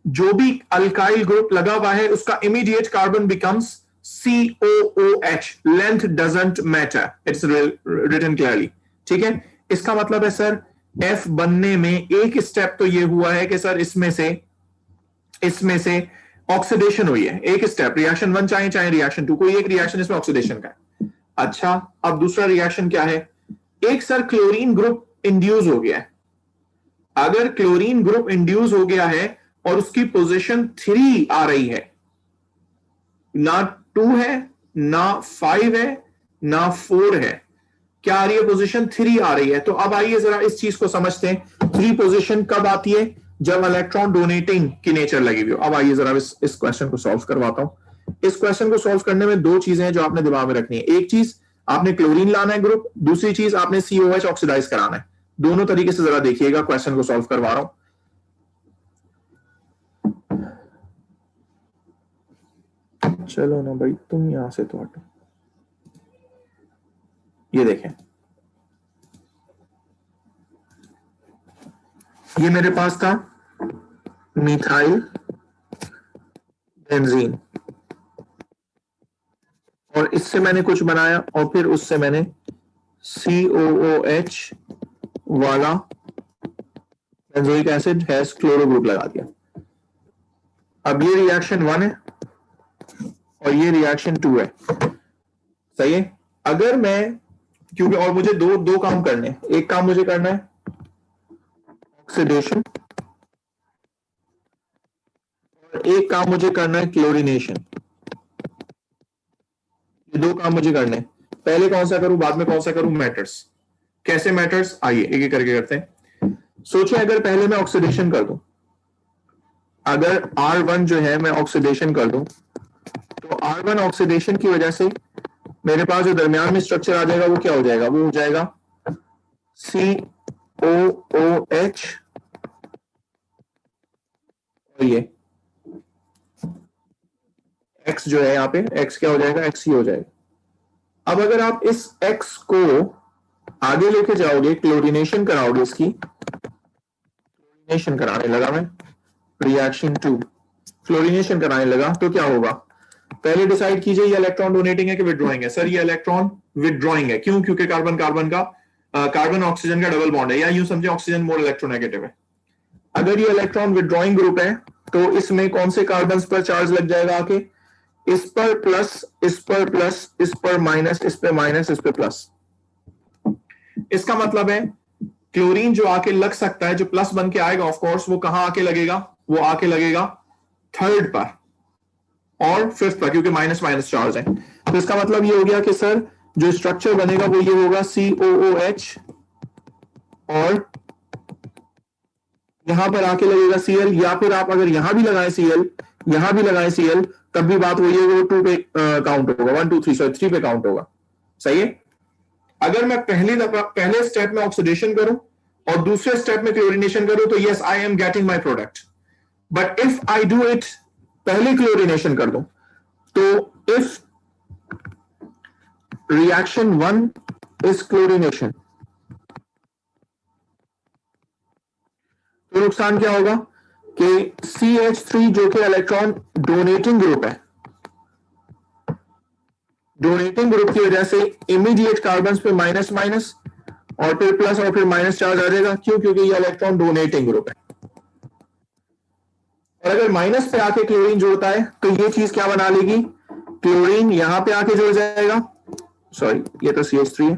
जो भी अल्काइल ग्रुप लगा हुआ है उसका immediate carbon becomes COOH। Length doesn't matter, it's written clearly, ठीक है। इसका मतलब है सर F बनने में एक स्टेप तो ये हुआ है कि सर इसमें से ऑक्सीडेशन हुई है। एक स्टेप, रिएक्शन 1 चाहे रिएक्शन 2, कोई एक रिएक्शन इसमें ऑक्सीडेशन का है। अच्छा, अब दूसरा रिएक्शन क्या है? एक सर क्लोरीन ग्रुप इंड्यूस हो गया है। अगर क्लोरीन ग्रुप इंड्यूस हो गया है और उसकी पोजीशन 3 आ रही है, ना 2 है, ना 5 है, ना 4 है, क्या आ रही है? पोजीशन 3 आ रही है। तो अब आइए जरा इस चीज को समझते हैं। 3 पोजीशन कब आती है? जब इलेक्ट्रॉन डोनेटिंग की नेचर लगी हुई हो। अब आइए जरा इस क्वेश्चन को सॉल्व करवाता हूं। इस क्वेश्चन को सॉल्व करने में 2 चीजें हैं जो आपने दिमाग में रखनी है। एक चीज आपने क्लोरीन लाना है ग्रुप, दूसरी चीज आपने COH ऑक्सीडाइज कराना है। दोनों तरीके से जरा देखिएगा, क्वेश्चन को सॉल्व करवा रहा हूं। चलो ना भाई, तुम यहां से तो हटो। ये देखें, ये मेरे पास था मिथाइल बेंजीन, और इससे मैंने कुछ बनाया और फिर उससे मैंने COOH वाला benzoic acid has chloro group लगा दिया। अब ये रिएक्शन 1 है और ये रिएक्शन 2 है, सही है। अगर मैं, क्योंकि और मुझे दो काम करने हैं। एक काम मुझे करना है ऑक्सीडेशन, और एक काम मुझे करना है क्लोरीनेशन। ये 2 काम मुझे करने हैं। पहले कौन सा करूं, बाद में कौन सा करूं, मैटर्स। कैसे मैटर्स? आइए एक एक करके करते हैं। सोचिए अगर पहले मैं ऑक्सीडेशन कर दूं, अगर R1 जो है मैं ऑक्सीडेशन कर दूं, तो R1 ऑक्सीडेशन की वजह से मेरे पास जो दरमियान में स्ट्रक्चर आ जाएगा वो क्या हो जाएगा? वो हो जाएगा COOH, और ये X जो है यहाँ पे, X क्या हो जाएगा? X ही हो जाएगा। अब अगर आप इस X को आगे लेके जाओगे, क्लोरीनेशन कराओगे, इसकी क्लोरीनेशन कराने लगा मैं, रिएक्शन 2 क्लोरीनेशन कराने लगा, तो क्या होगा? पहले डिसाइड कीजिए ये इलेक्ट्रॉन डोनेटिंग है कि विड्रॉइंग है। सर ये इलेक्ट्रॉन विड्रॉइंग है। क्यों? क्योंकि कार्बन ऑक्सीजन का डबल बॉन्ड है, या यूं समझे ऑक्सीजन मोर इलेक्ट्रोनेगेटिव है। अगर ये इलेक्ट्रॉन विड्रॉइंग ग्रुप है तो इसमें कौन से कार्बन पर चार्ज लग जाएगा आके? इस पर प्लस, इस पर प्लस, इस पर माइनस, इस पर माइनस, इस पर प्लस। इसका मतलब है क्लोरीन जो आके लग सकता है, जो प्लस बन के आएगा, ऑफ कोर्स वो कहां आके लगेगा? वो आके लगेगा 3rd पर और 5th पर, क्योंकि माइनस माइनस चार्ज है। तो इसका मतलब ये हो गया कि सर जो स्ट्रक्चर बनेगा वो ये होगा COOH, और यहां पर आके लगेगा Cl, या फिर आप अगर यहां भी लगाए Cl, यहां भी लगाए Cl, तब भी बात वही है, वो 2 पे काउंट होगा, 1 2 3 पे काउंट होगा, सही है। अगर मैं पहले स्टेप में ऑक्सीडेशन करूं और दूसरे स्टेप में क्लोरीनेशन करूं तो yes I am getting my product, but if I do it पहले क्लोरीनेशन कर दूं तो इफ रिएक्शन 1 इज क्लोरीनेशन तो नुकसान क्या होगा कि CH3 जो कि इलेक्ट्रॉन डोनेटिंग ग्रुप है, डोनेटिंग ग्रुप की वजह से इमीडिएट कार्बन पे माइनस माइनस और फिर प्लस और फिर माइनस चार्ज आ जाएगा। क्यों? क्योंकि ये इलेक्ट्रॉन डोनेटिंग ग्रुप है। और अगर माइनस पे आके क्लोरीन जोड़ता है तो ये चीज क्या बना लेगी, क्लोरीन यहां पे आके जुड़ जाएगा, सॉरी ये तो CH3 है,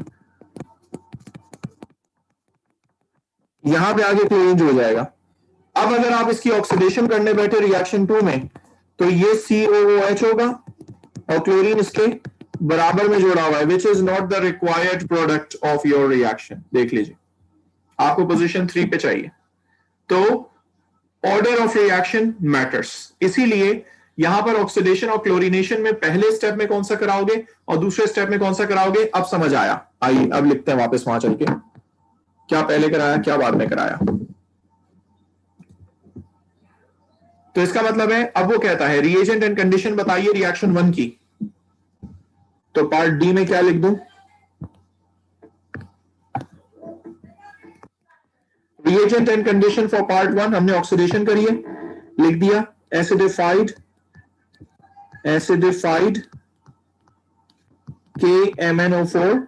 यहां पे आके क्लोरीन जुड़ जाएगा। अब अगर आप इसकी ऑक्सीडेशन करने बैठे रिएक्शन 2 में तो ये COOH होगा और क्लोरीन इसके बराबर में जोड़ा हुआ है, which is not the required product of your reaction. देख लीजिए, आपको पोजीशन 3 पे चाहिए। तो ऑर्डर ऑफ रिएक्शन मैटर्स, इसीलिए यहां पर ऑक्सीडेशन और क्लोरीनेशन में पहले स्टेप में कौन सा कराओगे और दूसरे स्टेप में कौन सा कराओगे। अब समझ आया? आइए अब लिखते हैं वापस वहां चल के, क्या पहले कराया क्या बाद में कराया। तो इसका मतलब है अब वो कहता है रिएजेंट एंड कंडीशन बताइए रिएक्शन 1 की, तो पार्ट डी में क्या लिख दूं, reagent and condition for part 1 हमने ऑक्सीडेशन करी है, लिख दिया एसिडिफाइड KMnO4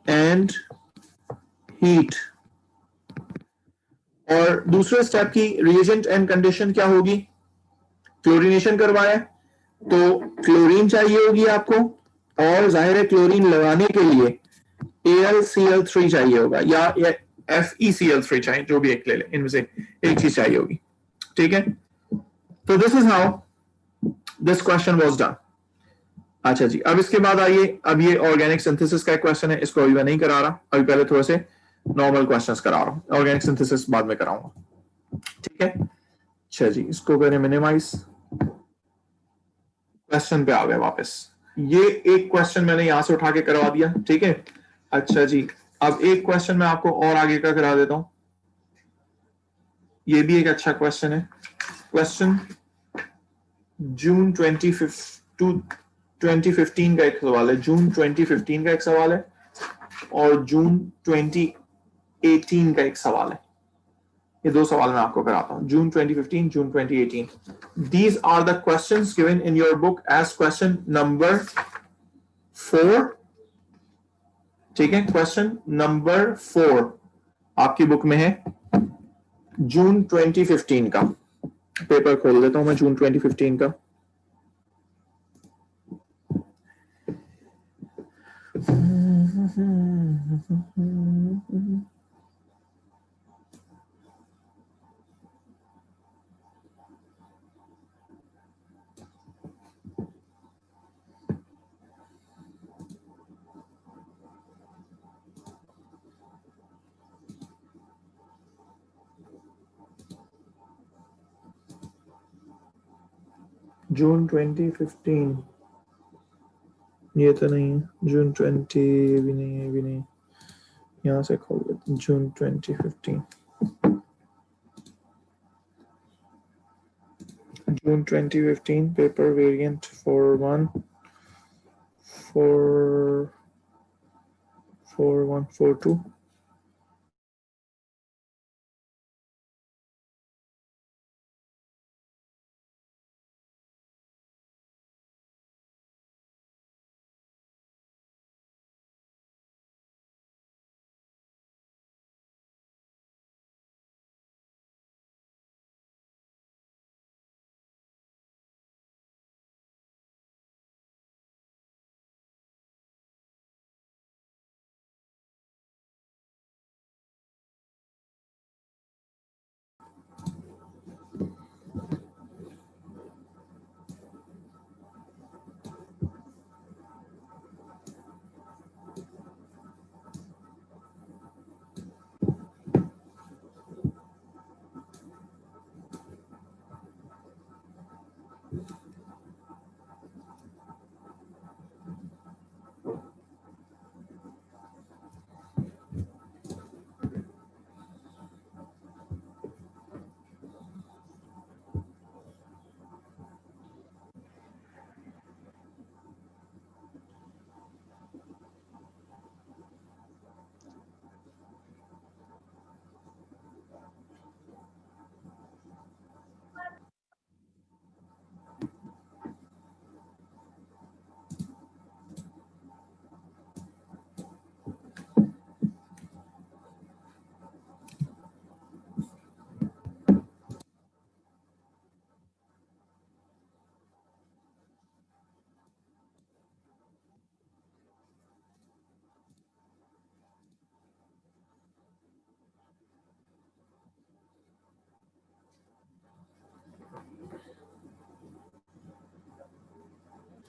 एंड हीट। और दूसरे स्टेप की रिएजेंट एंड कंडीशन क्या होगी, क्लोरीनेशन करवाया तो क्लोरीन चाहिए होगी आपको, और जाहिर है क्लोरीन लगाने के लिए AlCl3 चाहिए होगा या FeCl3 चाहिए, जो भी एक ले ले, इनमें से एक चीज चाहिए होगी। ठीक है, तो this is how this question was done. अच्छा जी, अब इसके बाद आइए, अब ये ऑर्गेनिक सिंथेसिस का एक क्वेश्चन है, इसको अभी मैं नहीं करा रहा, अभी पहले थोड़े से नॉर्मल क्वेश्चंस करा रहा हूं, ऑर्गेनिक सिंथेसिस बाद में कराऊंगा। ठीक है, अच्छा जी, इसको करें मिनिमाइज, क्वेश्चन पे आ गए वापस। ये एक क्वेश्चन मैंने यहां से उठा के करवा दिया। ठीक है, अच्छा जी, अब एक क्वेश्चन मैं आपको और आगे का करा देता हूं, ये भी एक अच्छा क्वेश्चन है। क्वेश्चन जून 2015 का एक सवाल है, जून 2015 का एक सवाल है और जून 2018 का एक सवाल है। ये दो सवाल मैं आपको कराता हूं, जून 2015, जून 2018। These are the questions given in your book as question number 4। ठीक है, क्वेश्चन नंबर 4 आपकी बुक में है, जून 2015 का। पेपर खोल देता हूं मैं जून 2015 का। जून 2015, ये तो नहीं है, जून 20 भी नहीं है, भी नहीं, यहां से खोल देते, जून 2015, जून 2015 पेपर वेरिएंट 41 4142।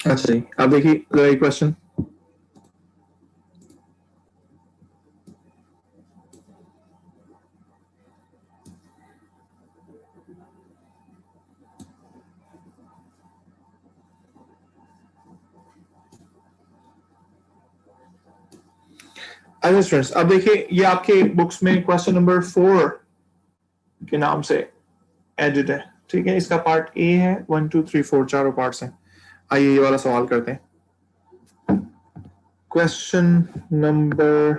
अच्छा जी, अब देखिए क्वेश्चन। अच्छा स्टूडेंट्स, अब देखिए ये आपके बुक्स में क्वेश्चन नंबर 4 के नाम से एडिट है, ठीक है। इसका पार्ट ए है, 1 2 3 4 चारों पार्ट्स हैं। आइए ये वाला सवाल करते हैं। क्वेश्चन नंबर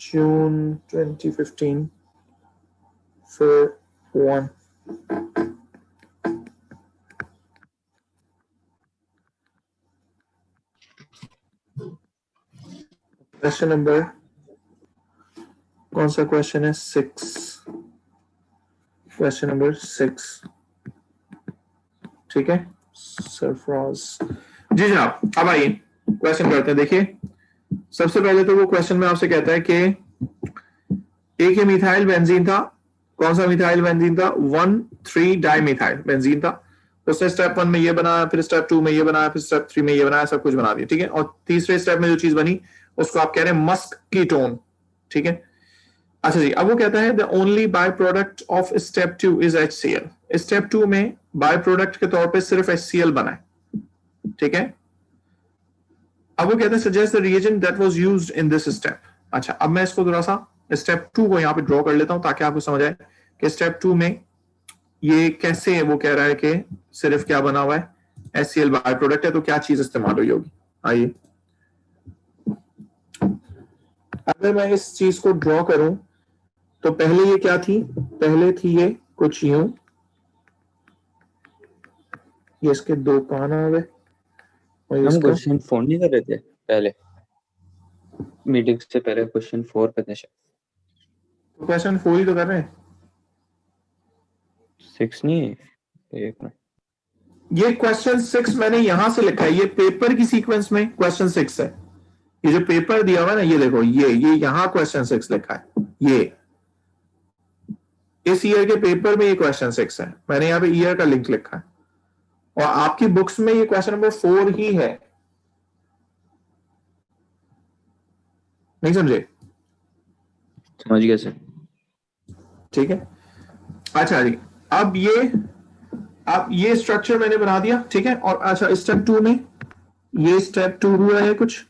जून 2015 4 1। क्वेश्चन नंबर कौन सा क्वेश्चन है? 6। क्वेश्चन नंबर 6, ठीक है। सरफराज जी जनाब, अब आइए क्वेश्चन करते हैं। देखिए सबसे पहले तो वो क्वेश्चन में आपसे कहता है कि एक ही मिथाइल बेंजीन था। कौन सा मिथाइल बेंजीन था? 1,3 डाइमिथाइल बेंजीन था। उसने स्टेप 1 में ये बनाया, फिर स्टेप 2 में ये बनाया, फिर स्टेप 3 में ये बनाया, सब कुछ बना दिया, ठीक है। और तीसरे स्टेप में जो चीज बनी उसको आप कह रहे हैं मस्क कीटोन, ठीक है। अच्छा जी, अब वो कहता है the only by product of step 2 is HCl। Step 2 में बाय प्रोडक्ट के तौर पे सिर्फ HCl बना है, ठीक है। अब वो कहते हैं suggest the reagent that was used in this step. अच्छा, अब मैं इसको थोड़ा सा स्टेप 2 को यहाँ पे ड्रॉ कर लेता हूं ताकि आपको समझ आए कि स्टेप 2 में ये कैसे वो कह रहा है कि सिर्फ क्या बना हुआ है, HCl बाय प्रोडक्ट है, तो क्या चीज इस्तेमाल हुई होगी। आइए अगर मैं इस चीज को ड्रॉ करूं तो पहले ये क्या थी? पहले थी ये कुछ यूं, ये इसके 2 कान आ गए और हम इसका क्वेश्चन 4 नहीं कर रहे थे पहले, मीटिंग से पहले क्वेश्चन 4 करने से। क्वेश्चन 4 ही तो कर रहे हैं। 6 नहीं है, एक मिनट। ये क्वेश्चन 6 मैंने यहां से लिखा है, ये पेपर की सीक्वेंस में क्वेश्चन 6 है। ये जो पेपर दिया हुआ है ना, ये देखो, ये यहां क्वेश्चन 6 लिखा है। ये इस ईयर के पेपर में ये क्वेश्चन 6 है, मैंने यहाँ पे ईयर का लिंक लिखा है। और आपकी बुक्स में ये क्वेश्चन नंबर 4 ही है, नहीं समझे? समझ गया सर। ठीक है। अच्छा जी, अब ये स्ट्रक्चर मैंने बना दिया, ठीक है। और अच्छा स्टेप 2 में ये स्टेप 2 हुआ है कुछ,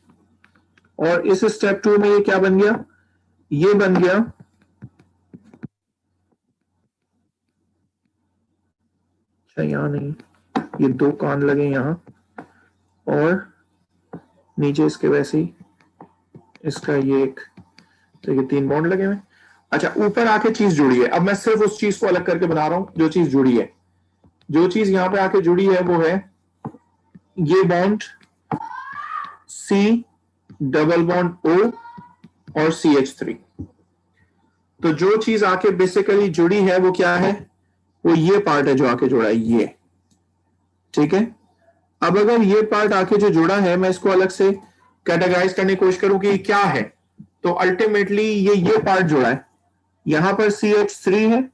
और इस स्टेप 2 में ये क्या बन गया? ये बन गया, अच्छा यहां नहीं, ये 2 कान लगे यहां और नीचे इसके वैसे ही इसका ये एक, तो ये 3 बॉन्ड लगे हुए। अच्छा, ऊपर आके चीज जुड़ी है। अब मैं सिर्फ उस चीज को अलग करके बना रहा हूं जो चीज जुड़ी है। जो चीज यहां पे आके जुड़ी है वो है ये bond C double bond O और CH3। तो जो चीज आके बेसिकली जुड़ी है वो क्या है? वो ये पार्ट है जो आके जुड़ा है, ये, ठीक है। अब अगर ये पार्ट आके जो जुड़ा है, मैं इसको अलग से कैटेगराइज करने की कोशिश करूं कि ये क्या है, तो अल्टीमेटली ये पार्ट जुड़ा है। यहां पर CH3 है,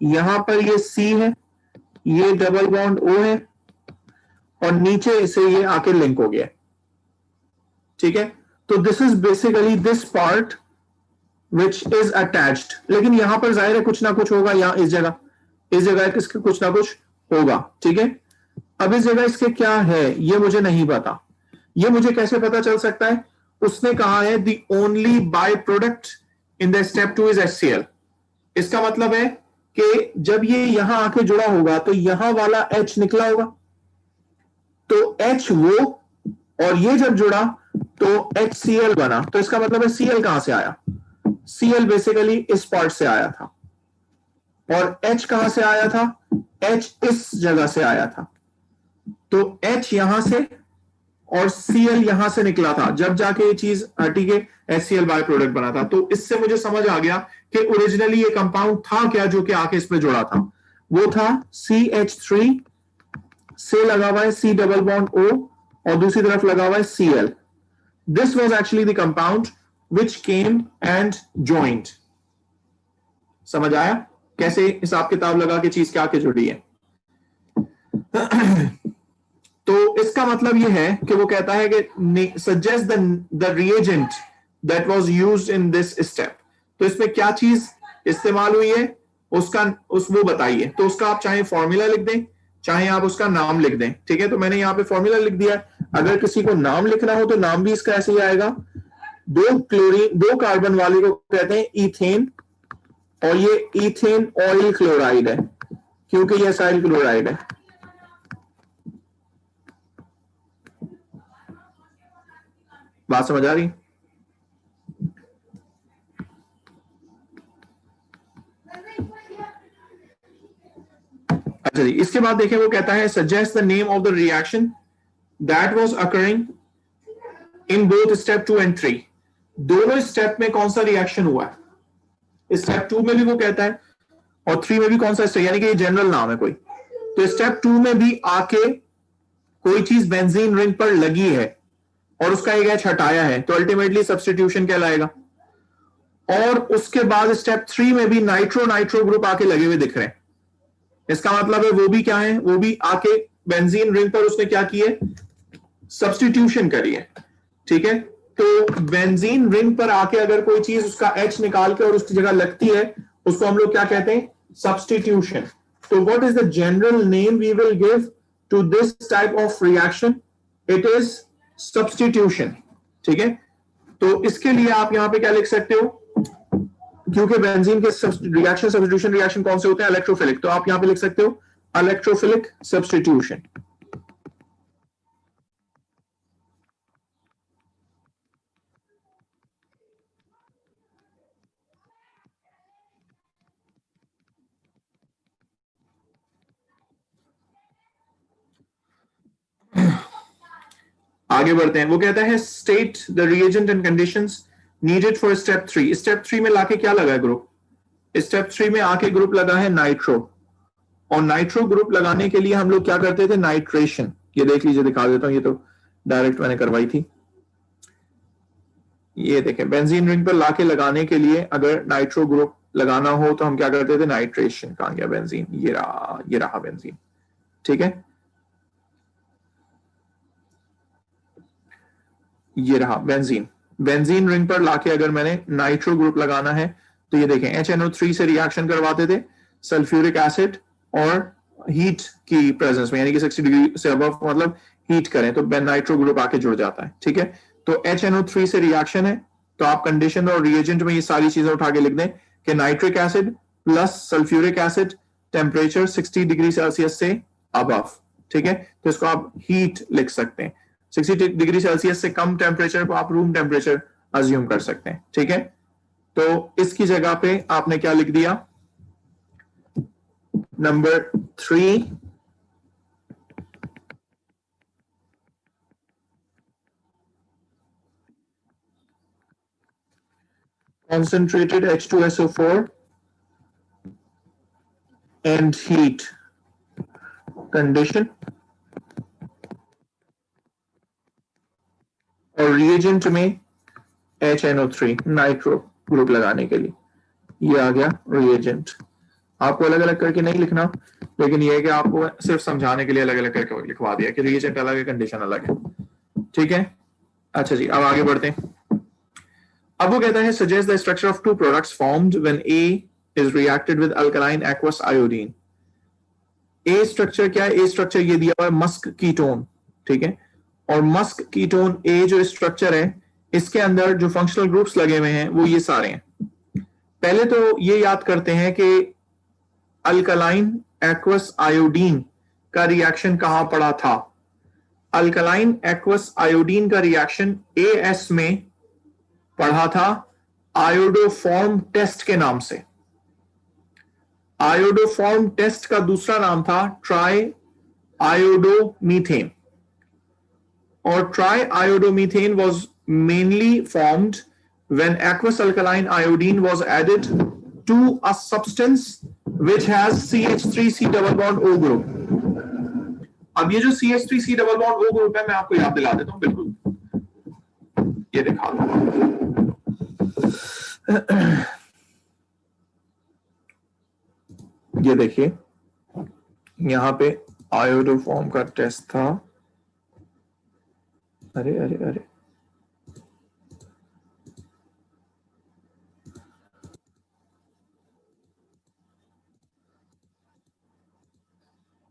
यहां पर ये C है, ये डबल बॉन्ड O है और नीचे से ये आके लिंक हो गया, ठीक है। तो this is basically this part which is attached. लेकिन यहां पर जाहिर है कुछ ना कुछ होगा, यहां इस जगह इसके कुछ ना कुछ होगा, ठीक है। अब इस जगह इसके क्या है ये मुझे नहीं पता। ये मुझे कैसे पता चल सकता है? उसने कहा है the only by product in the step 2 is HCl। इसका मतलब है कि जब ये यहां आके जुड़ा होगा तो यहां वाला H निकला होगा, तो H वो, और ये जब जुड़ा तो HCl बना। तो इसका मतलब है Cl कहां से आया? Cl बेसिकली इस पार्ट से आया था। और H कहां से आया था? H इस जगह से आया था। तो H यहां से और Cl यहां से निकला था, जब जाके ये चीज हटी के HCl बाय प्रोडक्ट बना था। तो इससे मुझे समझ आ गया कि ओरिजिनली ये कंपाउंड था क्या जो कि आके इसमें जुड़ा था। वो था CH3 से लगा हुआ है C डबल बॉन्ड O और दूसरी तरफ लगा हुआ है Cl। This was actually the compound which came and joint. समझ आया कैसे हिसाब किताब लगा के चीज क्या के जुड़ी है? तो इसका मतलब ये है कि वो कहता है कि suggest the reagent that was used in this step. तो इसमें क्या चीज इस्तेमाल हुई है वो बताइए। तो उसका आप चाहे फॉर्मूला लिख दें, चाहे आप उसका नाम लिख दें। ठीक है, तो मैंने यहाँ पे फॉर्मूला लिख दिया है। अगर किसी को नाम लिखना हो तो नाम भी इसका ऐसे ही आएगा। दो कार्बन वाले को कहते हैं इथेन, और ये इथेन ऑयल क्लोराइड है क्योंकि ये एसाइल क्लोराइड है। बात समझ आ रही? अच्छा जी, इसके बाद देखें वो कहता है suggest the name of the reaction that was occurring in both step 2 and 3। दोनों स्टेप में कौन सा रिएक्शन हुआ है। स्टेप 2 में भी वो कहता है और 3 में भी कौन सा स्टेप, यानी कि ये जनरल नाम है कोई। तो स्टेप 2 में भी आके कोई चीज बेंजीन रिंग पर लगी है और उसका एक एच हटाया है, तो अल्टीमेटली सब्स्टिट्यूशन कहलाएगा। और उसके बाद स्टेप 3 में भी नाइट्रो नाइट्रो ग्रुप आके लगे हुए दिख रहे हैं। इसका मतलब है वो भी क्या है, वो भी आके बेंजीन रिंग पर उसने क्या किए, सब्स्टिट्यूशन करी है। ठीक है, तो बेंजीन रिंग पर आके अगर कोई चीज उसका एच निकाल के और उसकी जगह लगती है, उसको हम लोग क्या कहते हैं, सब्स्टिट्यूशन। तो what is the general name we will give to this type of reaction? It is substitution. ठीक है, तो इसके लिए आप यहां पे क्या लिख सकते हो, क्योंकि बेंजीन के रिएक्शन सब्स्टिट्यूशन रिएक्शन कौन से होते हैं, इलेक्ट्रोफिलिक। तो आप यहां पे लिख सकते हो इलेक्ट्रोफिलिक सब्स्टिट्यूशन। आगे बढ़ते हैं। वो कहता है state the reagent and conditions needed for step 3। Step 3 में लाके क्या लगा है ग्रुप, स्टेप 3 में आके ग्रुप लगा है नाइट्रो, और नाइट्रो ग्रुप लगाने के लिए हम लोग क्या करते थे, नाइट्रेशन। ये देख लीजिए, दिखा देता हूं, ये तो डायरेक्ट मैंने करवाई थी। ये देखें, बेंजीन रिंग पर लाके लगाने के लिए अगर नाइट्रो ग्रुप लगाना हो तो हम क्या करते थे, नाइट्रेशन। कहां गया बेंजीन, ये रहा बेंजीन। ठीक है, ये रहा बेंजीन। बेंजीन रिंग पर लाके अगर मैंने नाइट्रो ग्रुप लगाना है तो ये देखें, HNO3 से रिएक्शन करवाते थे सल्फ्यूरिक एसिड और हीट की प्रेजेंस में, यानी कि 60 डिग्री से अबव मतलब हीट करें तो नाइट्रो ग्रुप आके जुड़ जाता है। ठीक है, तो HNO3 से रिएक्शन है, तो आप कंडीशन और रिएजेंट में ये सारी चीजें उठा के लिख दें कि nitric acid plus sulphuric acid, temperature 60 degree Celsius से अबव। ठीक है, तो इसको आप हीट लिख सकते हैं। 60 डिग्री सेल्सियस से कम टेम्परेचर को आप रूम टेम्परेचर अज्यूम कर सकते हैं। ठीक है, तो इसकी जगह पे आपने क्या लिख दिया, number 3 concentrated H2SO4 and heat condition, और रिएजेंट में HNO3 नाइट्रो ग्रुप लगाने के लिए ये आ गया रिएजेंट। आपको अलग अलग करके नहीं लिखना, लेकिन ये है कि आपको सिर्फ समझाने के लिए अलग अलग करके लिखवा दिया कि रिएजेंट अलग है, कंडीशन अलग है। ठीक है, अच्छा जी, अब आगे बढ़ते हैं। अब वो कहता है suggest the structure of two products formed when A is reacted with alkaline aqueous iodine. A structure क्या है, ए स्ट्रक्चर ये दिया हुआ है मस्क कीटोन। ठीक है, और मस्क कीटोन ए जो स्ट्रक्चर है, इसके अंदर जो फंक्शनल ग्रुप्स लगे हुए हैं वो ये सारे हैं। पहले तो ये याद करते हैं कि अल्कलाइन एक्वस आयोडीन का रिएक्शन कहां पड़ा था। अल्कलाइन एक्वस आयोडीन का रिएक्शन AS में पढ़ा था आयोडोफॉर्म टेस्ट के नाम से। आयोडोफॉर्म टेस्ट का दूसरा नाम था ट्राई आयोडोमीथेन, और try आयोडोमीथेन was mainly formed when aqueous alkaline iodine was added to a substance which has CH3C double bond O group। अब ये जो CH3C double bond O group है, मैं आपको याद दिला देता हूं, बिल्कुल ये दिखा दूंगा। ये देखिए, यहां पे आयोडोफॉर्म का टेस्ट था। अरे अरे अरे,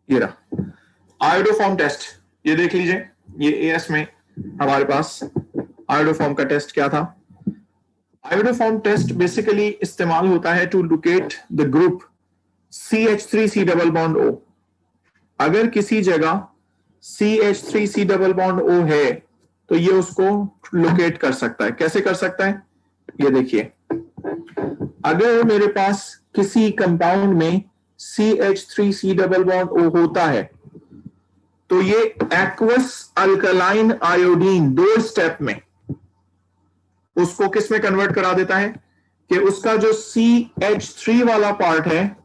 ये रहा आयोडोफॉर्म टेस्ट, ये देख लीजिए, ये एएस में हमारे पास आयोडोफॉर्म का टेस्ट क्या था। आयोडोफॉर्म टेस्ट बेसिकली इस्तेमाल होता है to locate the group CH3C double bond O। अगर किसी जगह CH3C डबल बॉन्ड O है तो ये उसको लोकेट कर सकता है। कैसे कर सकता है, ये देखिए, अगर मेरे पास किसी कंपाउंड में CH3C डबल बॉन्ड O होता है तो ये एक्वस अल्कलाइन आयोडीन 2 स्टेप में उसको किस में कन्वर्ट करा देता है कि उसका जो CH3 वाला पार्ट है,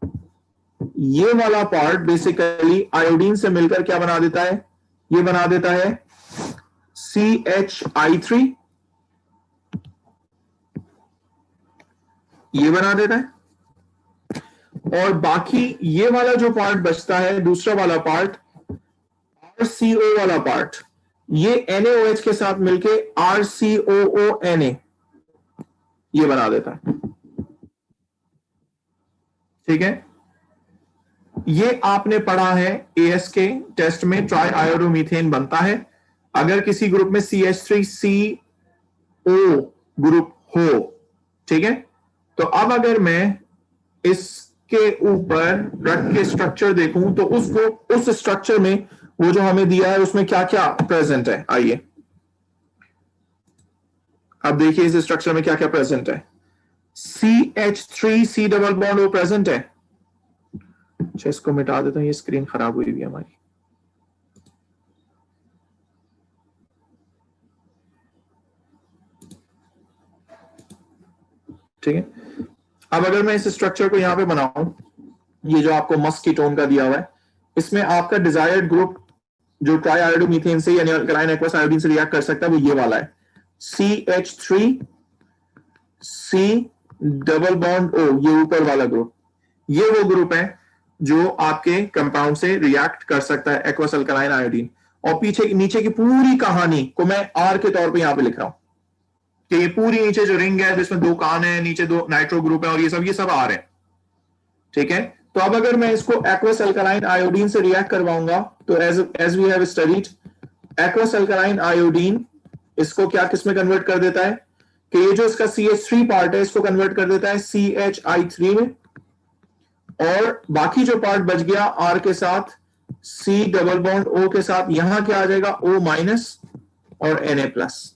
ये वाला पार्ट बेसिकली आयोडीन से मिलकर क्या बना देता है, ये बना देता है CHI3, ये बना देता है, और बाकी ये वाला जो पार्ट बचता है, दूसरा वाला पार्ट RCO वाला पार्ट, ये NaOH के साथ मिलके RCOONA ये बना देता है। ठीक है, ये आपने पढ़ा है एएस के टेस्ट में, ट्राई आयोडोमीथेन बनता है अगर किसी ग्रुप में CH3CO ग्रुप हो। ठीक है, तो अब अगर मैं इसके ऊपर रख के स्ट्रक्चर देखूं तो उसको, उस स्ट्रक्चर में वो जो हमें दिया है उसमें क्या क्या प्रेजेंट है, आइए अब देखिए इस स्ट्रक्चर में क्या क्या प्रेजेंट है। CH3C डबल बॉन्ड वो प्रेजेंट है। अच्छा, इसको मिटा देता हूं, ये स्क्रीन खराब हुई है हमारी। ठीक है, अब अगर मैं इस स्ट्रक्चर को यहां पे बनाऊं, ये जो आपको मस्क कीटोन का दिया हुआ है, इसमें आपका डिजायर्ड ग्रुप जो ट्राई आयोडोमीथेन से यानी अल्कलाइन एक्वस आयोडीन से रिएक्ट कर सकता है वो ये वाला है, CH3C डबल बॉन्ड O, ये ऊपर वाला ग्रुप, ये वो ग्रुप है जो आपके कंपाउंड से रिएक्ट कर सकता है एक्वस अल्कलाइन आयोडीन। और पीछे नीचे की पूरी कहानी को मैं आर के तौर पे यहां पे लिख रहा हूं कि ये पूरी नीचे जो रिंग है जिसमें 2 कान है, नीचे 2 नाइट्रो ग्रुप है और ये सब आर है। ठीक है, तो अब अगर मैं इसको एक्वस अल्कलाइन आयोडीन से रिएक्ट करवाऊंगा तो as we have studied, aqueous alkaline iodine इसको क्या किस में कन्वर्ट कर देता है कि ये जो इसका CH3 पार्ट है इसको कन्वर्ट कर देता है CHI3 में, और बाकी जो पार्ट बच गया R के साथ C डबल बॉन्ड O के साथ, यहां क्या आ जाएगा O माइनस और Na प्लस।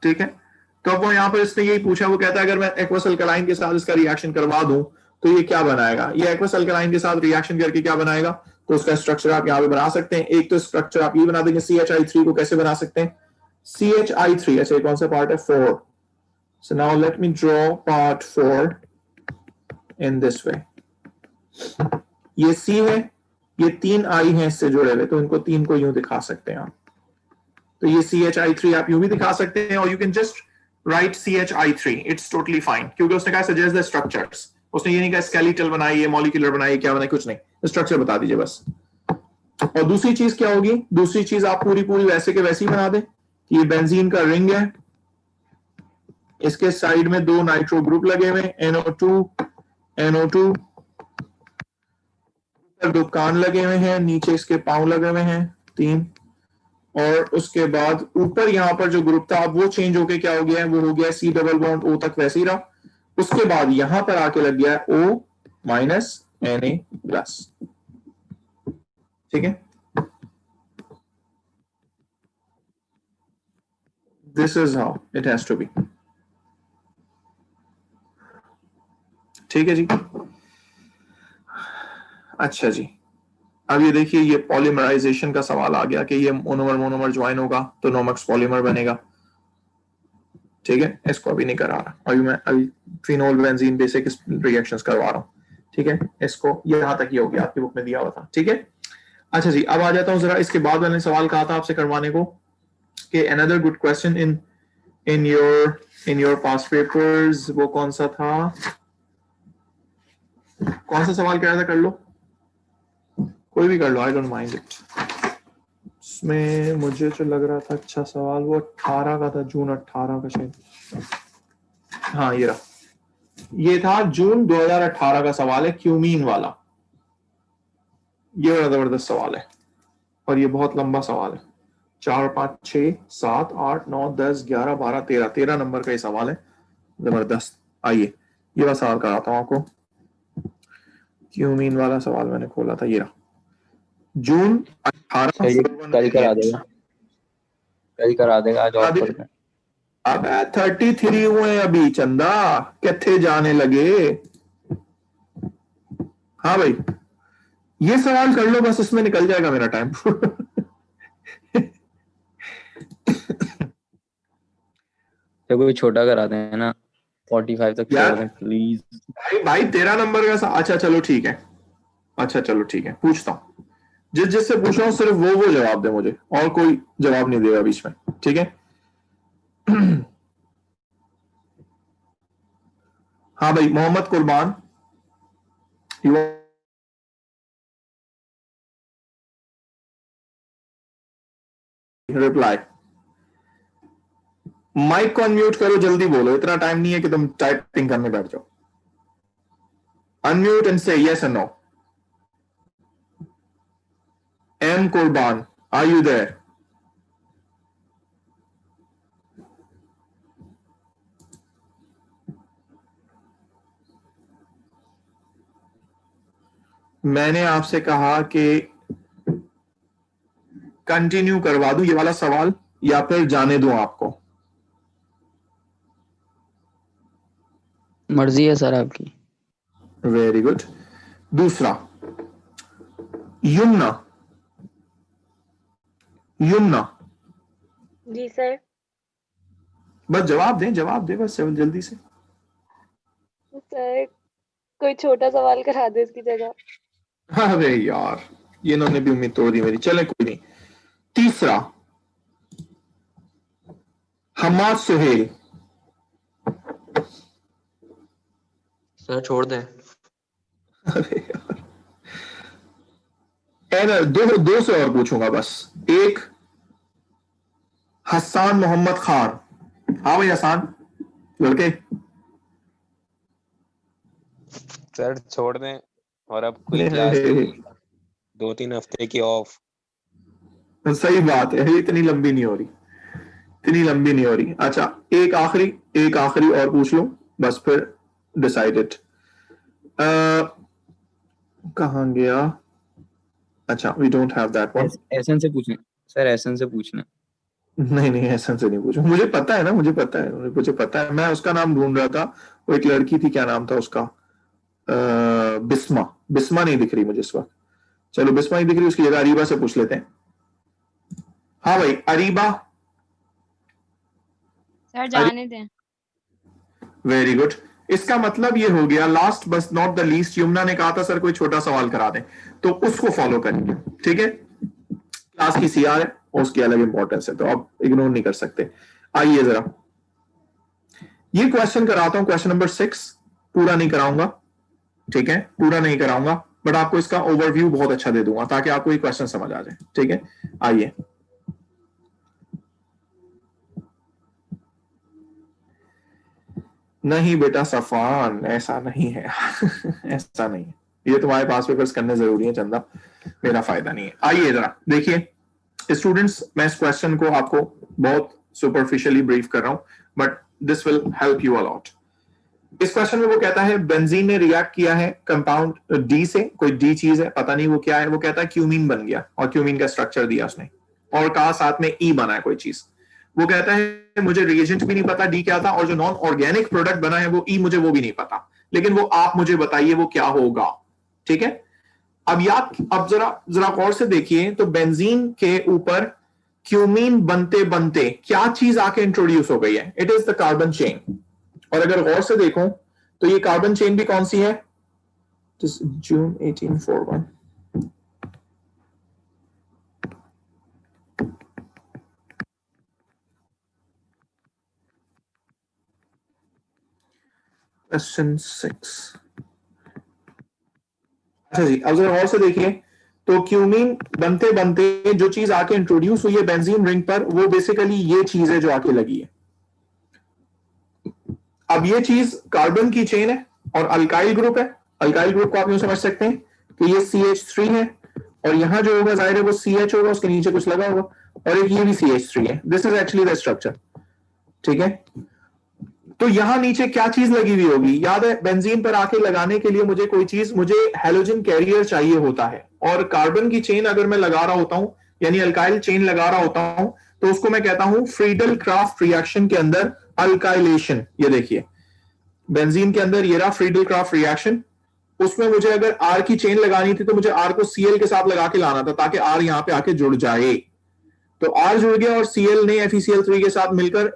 ठीक है, तो अब वो यहां पर इसने यही पूछा, वो कहता है अगर मैं एक्वस अल्कलाइन के साथ इसका रिएक्शन करवा दूं तो ये क्या बनाएगा, ये एक्वस अल्कलाइन के साथ रिएक्शन करके क्या बनाएगा, तो उसका स्ट्रक्चर आप यहां पे बना सकते हैं। एक तो स्ट्रक्चर आप ये बना देंगे, CHI3 को कैसे बना सकते हैं, CHI3, अच्छा कौन सा पार्ट है, 4, so now let me draw part 4 in this way. ये C है, ये 3 I हैं इससे जुड़े हुए, तो इनको 3 को यूं दिखा सकते हैं आप, तो ये CHI3 आप यूं भी दिखा सकते हैं, और you can just right CHI3, it's totally fine, क्योंकि उसने कहा सजेस्ट द स्ट्रक्चर्स, उसने ये नहीं कहा स्केलेटल बनाइए, मॉलिक्यूलर बनाइए, क्या बनाइए, कुछ नहीं, स्ट्रक्चर बता दीजिए बस। और दूसरी चीज क्या होगी, दूसरी चीज आप पूरी वैसे के वैसे ही बना दें कि ये बेंजीन का रिंग है, इसके साइड में 2 नाइट्रो ग्रुप लगे हुए, NO2 ऊपर 2 कान लगे हुए हैं, नीचे इसके पांव लगे हुए हैं 3, और उसके बाद ऊपर यहां पर जो ग्रुप था अब वो चेंज होके क्या हो गया है, वो हो गया C डबल बॉन्ड O तक वैसे ही रहा, उसके बाद यहां पर आके लग गया O माइनस Na प्लस। ठीक है, this is how it has to be. ठीक है जी, अच्छा जी, अब ये देखिए ये पॉलीमराइजेशन का सवाल आ गया कि ये मोनोमर ज्वाइन होगा तो नोमक्स पॉलीमर बनेगा। ठीक है, इसको अभी नहीं करा रहा, अभी फिनोल बेंजीन बेसिक रिएक्शंस करवा रहा हूँ। ठीक है, इसको यहां तक ही हो गया, आपकी बुक में दिया हुआ था। ठीक है, अच्छा जी, अब आ जाता हूं जरा इसके बाद मैंने सवाल कहा था आपसे करवाने को कि another good question in your in your past papers वो कौन सा था, कौन सा सवाल कराया था, कर लो, कोई भी कर लो, आई डोंट माइंड इट। इसमें मुझे जो लग रहा था अच्छा सवाल वो 18 का था, जून 18 का शायद, हाँ ये रहा, ये था जून 2018 का सवाल है, क्यूमीन वाला। ये बड़ा जबरदस्त सवाल है और ये बहुत लंबा सवाल है, 4 5 6 7 8 9 10 11 12 13 नंबर का ये सवाल है, जबरदस्त। आइए ये वाला सवाल कराता हूँ आपको, क्यूमीन वाला सवाल मैंने खोला था, ये रहा, जून 18 ये कल करा देगा, कल करा देगा, आज ऑफ कर दें। अब 33 हुए अभी चंदा, किथे जाने लगे। हाँ भाई ये सवाल कर लो बस, इसमें निकल जाएगा मेरा टाइम। तो कोई छोटा करा दें ना, 45 तक छोड़ दें प्लीज। भाई 13 नंबर का अच्छा चलो ठीक है, अच्छा चलो ठीक है, पूछता हूँ, जिससे पूछ रहा हूँ सिर्फ वो जवाब दे मुझे, और कोई जवाब नहीं देगा बीच में, ठीक है। हाँ भाई मोहम्मद कुर्बान, रिप्लाई, माइक को अनम्यूट करो, जल्दी बोलो, इतना टाइम नहीं है कि तुम टाइपिंग करने बैठ जाओ। अनम्यूट एंड से यस एंड नो। एम कुर्बान, आर यू देयर? मैंने आपसे कहा कि कंटिन्यू करवा दूं ये वाला सवाल या फिर जाने दूं आपको? मर्जी है सर आपकी। Very good. दूसरा, यमुना, यमुना, जी सर। बस जवाब दे बस जल्दी से। सर कोई छोटा सवाल करा दे इसकी जगह। अरे यार ये इन्होंने भी उम्मीद तोड़ दी मेरी, चले कोई नहीं। तीसरा, हमाद सुहेल। सर छोड़ दें। अरे यार दो से और पूछूंगा बस। एक, हसान मोहम्मद खान। हाँ भाई हसान, लड़के। सर छोड़ दें, और अब खुली क्लास नहीं होगी, 2-3 हफ्ते की ऑफ। सही बात है, इतनी लंबी नहीं हो रही, इतनी लंबी नहीं हो रही। अच्छा एक आखिरी और पूछ लो बस, फिर डिसाइडेड। कहाँ गया? अच्छा we don't have that one. एसन से पूछना सर, एसन से पूछना। नहीं ऐसा से नहीं पूछो, मुझे पता है ना, मुझे पता है, मैं उसका नाम ढूंढ रहा था, वो एक लड़की थी, क्या नाम था उसका? बिस्मा। बिस्मा नहीं दिख रही मुझे इस वक्त, चलो बिस्मा नहीं दिख रही, उसकी जगह अरीबा से पूछ लेते हैं। हाँ भाई अरीबा। सर जाने दें। Very good. इसका मतलब ये हो गया, लास्ट बस नॉट द लीस्ट, यमुना ने कहा था सर कोई छोटा सवाल करा दें, तो उसको फॉलो करेंगे, ठीक है। क्लास की सीआर है और उसकी अलग इंपॉर्टेंस है, तो आप इग्नोर नहीं कर सकते। आइए जरा ये क्वेश्चन कराता हूं, क्वेश्चन नंबर 6, पूरा नहीं कराऊंगा, ठीक है, पूरा नहीं कराऊंगा, बट आपको इसका ओवरव्यू बहुत अच्छा दे दूंगा ताकि आपको ये क्वेश्चन समझ आ जाए, ठीक है। आइए नहीं बेटा सफान, ऐसा नहीं है। ऐसा नहीं है, ये तुम्हारे पास पेपर्स करने जरूरी है चंदा, मेरा फायदा नहीं है। आइए जरा देखिए स्टूडेंट्स, मैं इस क्वेश्चन को आपको बहुत सुपरफिशियली ब्रीफ कर रहा हूं, but this will help you a lot. इस क्वेश्चन में वो कहता है बेंजीन ने रिएक्ट किया है कंपाउंड डी से, कोई डी चीज है, पता नहीं वो क्या है, वो कहता है क्यूमीन बन गया, और क्यूमीन का स्ट्रक्चर दिया उसने, और कहा साथ में ई बना है कोई चीज। वो कहता है मुझे रिएजेंट भी नहीं पता डी क्या था, और जो नॉन ऑर्गेनिक प्रोडक्ट बना है वो ई, मुझे वो भी नहीं पता, लेकिन वो आप मुझे बताइए वो क्या होगा, ठीक है। अब जरा जरा गौर से देखिए, तो बेंजीन के ऊपर क्यूमीन बनते बनते क्या चीज आके इंट्रोड्यूस हो गई है? It is the carbon chain. और अगर गौर से देखो तो ये कार्बन चेन भी कौन सी है? जून 1841। क्वेश्चन 6। अच्छा जी, अब जरा और से देखिए, तो क्यूमीन बनते बनते जो चीज आके इंट्रोड्यूस हुई है बेंजीन रिंग पर, वो बेसिकली ये चीज है जो आके लगी है। अब ये चीज कार्बन की चेन है और अल्काइल ग्रुप है। अल्काइल ग्रुप को आप यूं समझ सकते हैं कि ये CH3 है और यहां जो होगा जाहिर है वो CH होगा, उसके नीचे कुछ लगा होगा, और एक ये भी CH3 है। This is actually the structure, ठीक है। तो यहां नीचे क्या चीज लगी हुई होगी? याद है, बेंजीन पर आके लगाने के लिए मुझे कोई चीज, मुझे हैलोजन कैरियर चाहिए होता है, और कार्बन की चेन अगर मैं लगा रहा होता हूं, यानी अल्काइल चेन लगा रहा होता हूं, तो उसको मैं कहता हूं फ्रीडल क्राफ्ट रिएक्शन के अंदर अल्काइलेशन। ये देखिए, बेंजीन के अंदर ये रहा फ्रीडल क्राफ्ट रिएक्शन। उसमें मुझे अगर आर की चेन लगानी थी तो मुझे आर को Cl के साथ लगा के लाना था ताकि आर यहां पे आके जुड़ जाए। तो आर जुड़ गया और Cl ने FeCl3 के साथ मिलकर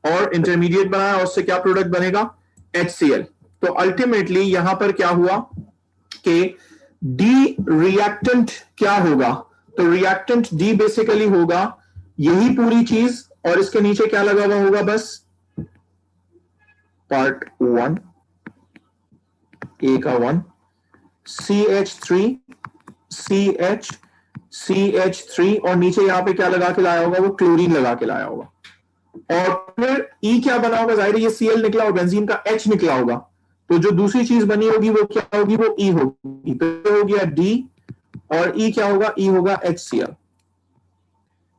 और इंटरमीडिएट बनाया, और उससे क्या प्रोडक्ट बनेगा? HCl। तो अल्टीमेटली यहां पर क्या हुआ कि डी रिएक्टेंट क्या होगा? तो रिएक्टेंट डी बेसिकली होगा यही पूरी चीज, और इसके नीचे क्या लगा हुआ होगा? बस पार्ट 1 ए का 1 CH3 CH CH3, और नीचे यहां पे क्या लगा के लाया होगा? वो क्लोरीन लगा के लाया होगा। और फिर E क्या बना होगा? जाहिर है ये Cl निकला और बेंजीन का H निकला होगा, तो जो दूसरी चीज बनी होगी वो क्या होगी? वो E होगी। तो हो गया D, और E क्या होगा? E होगा HCl,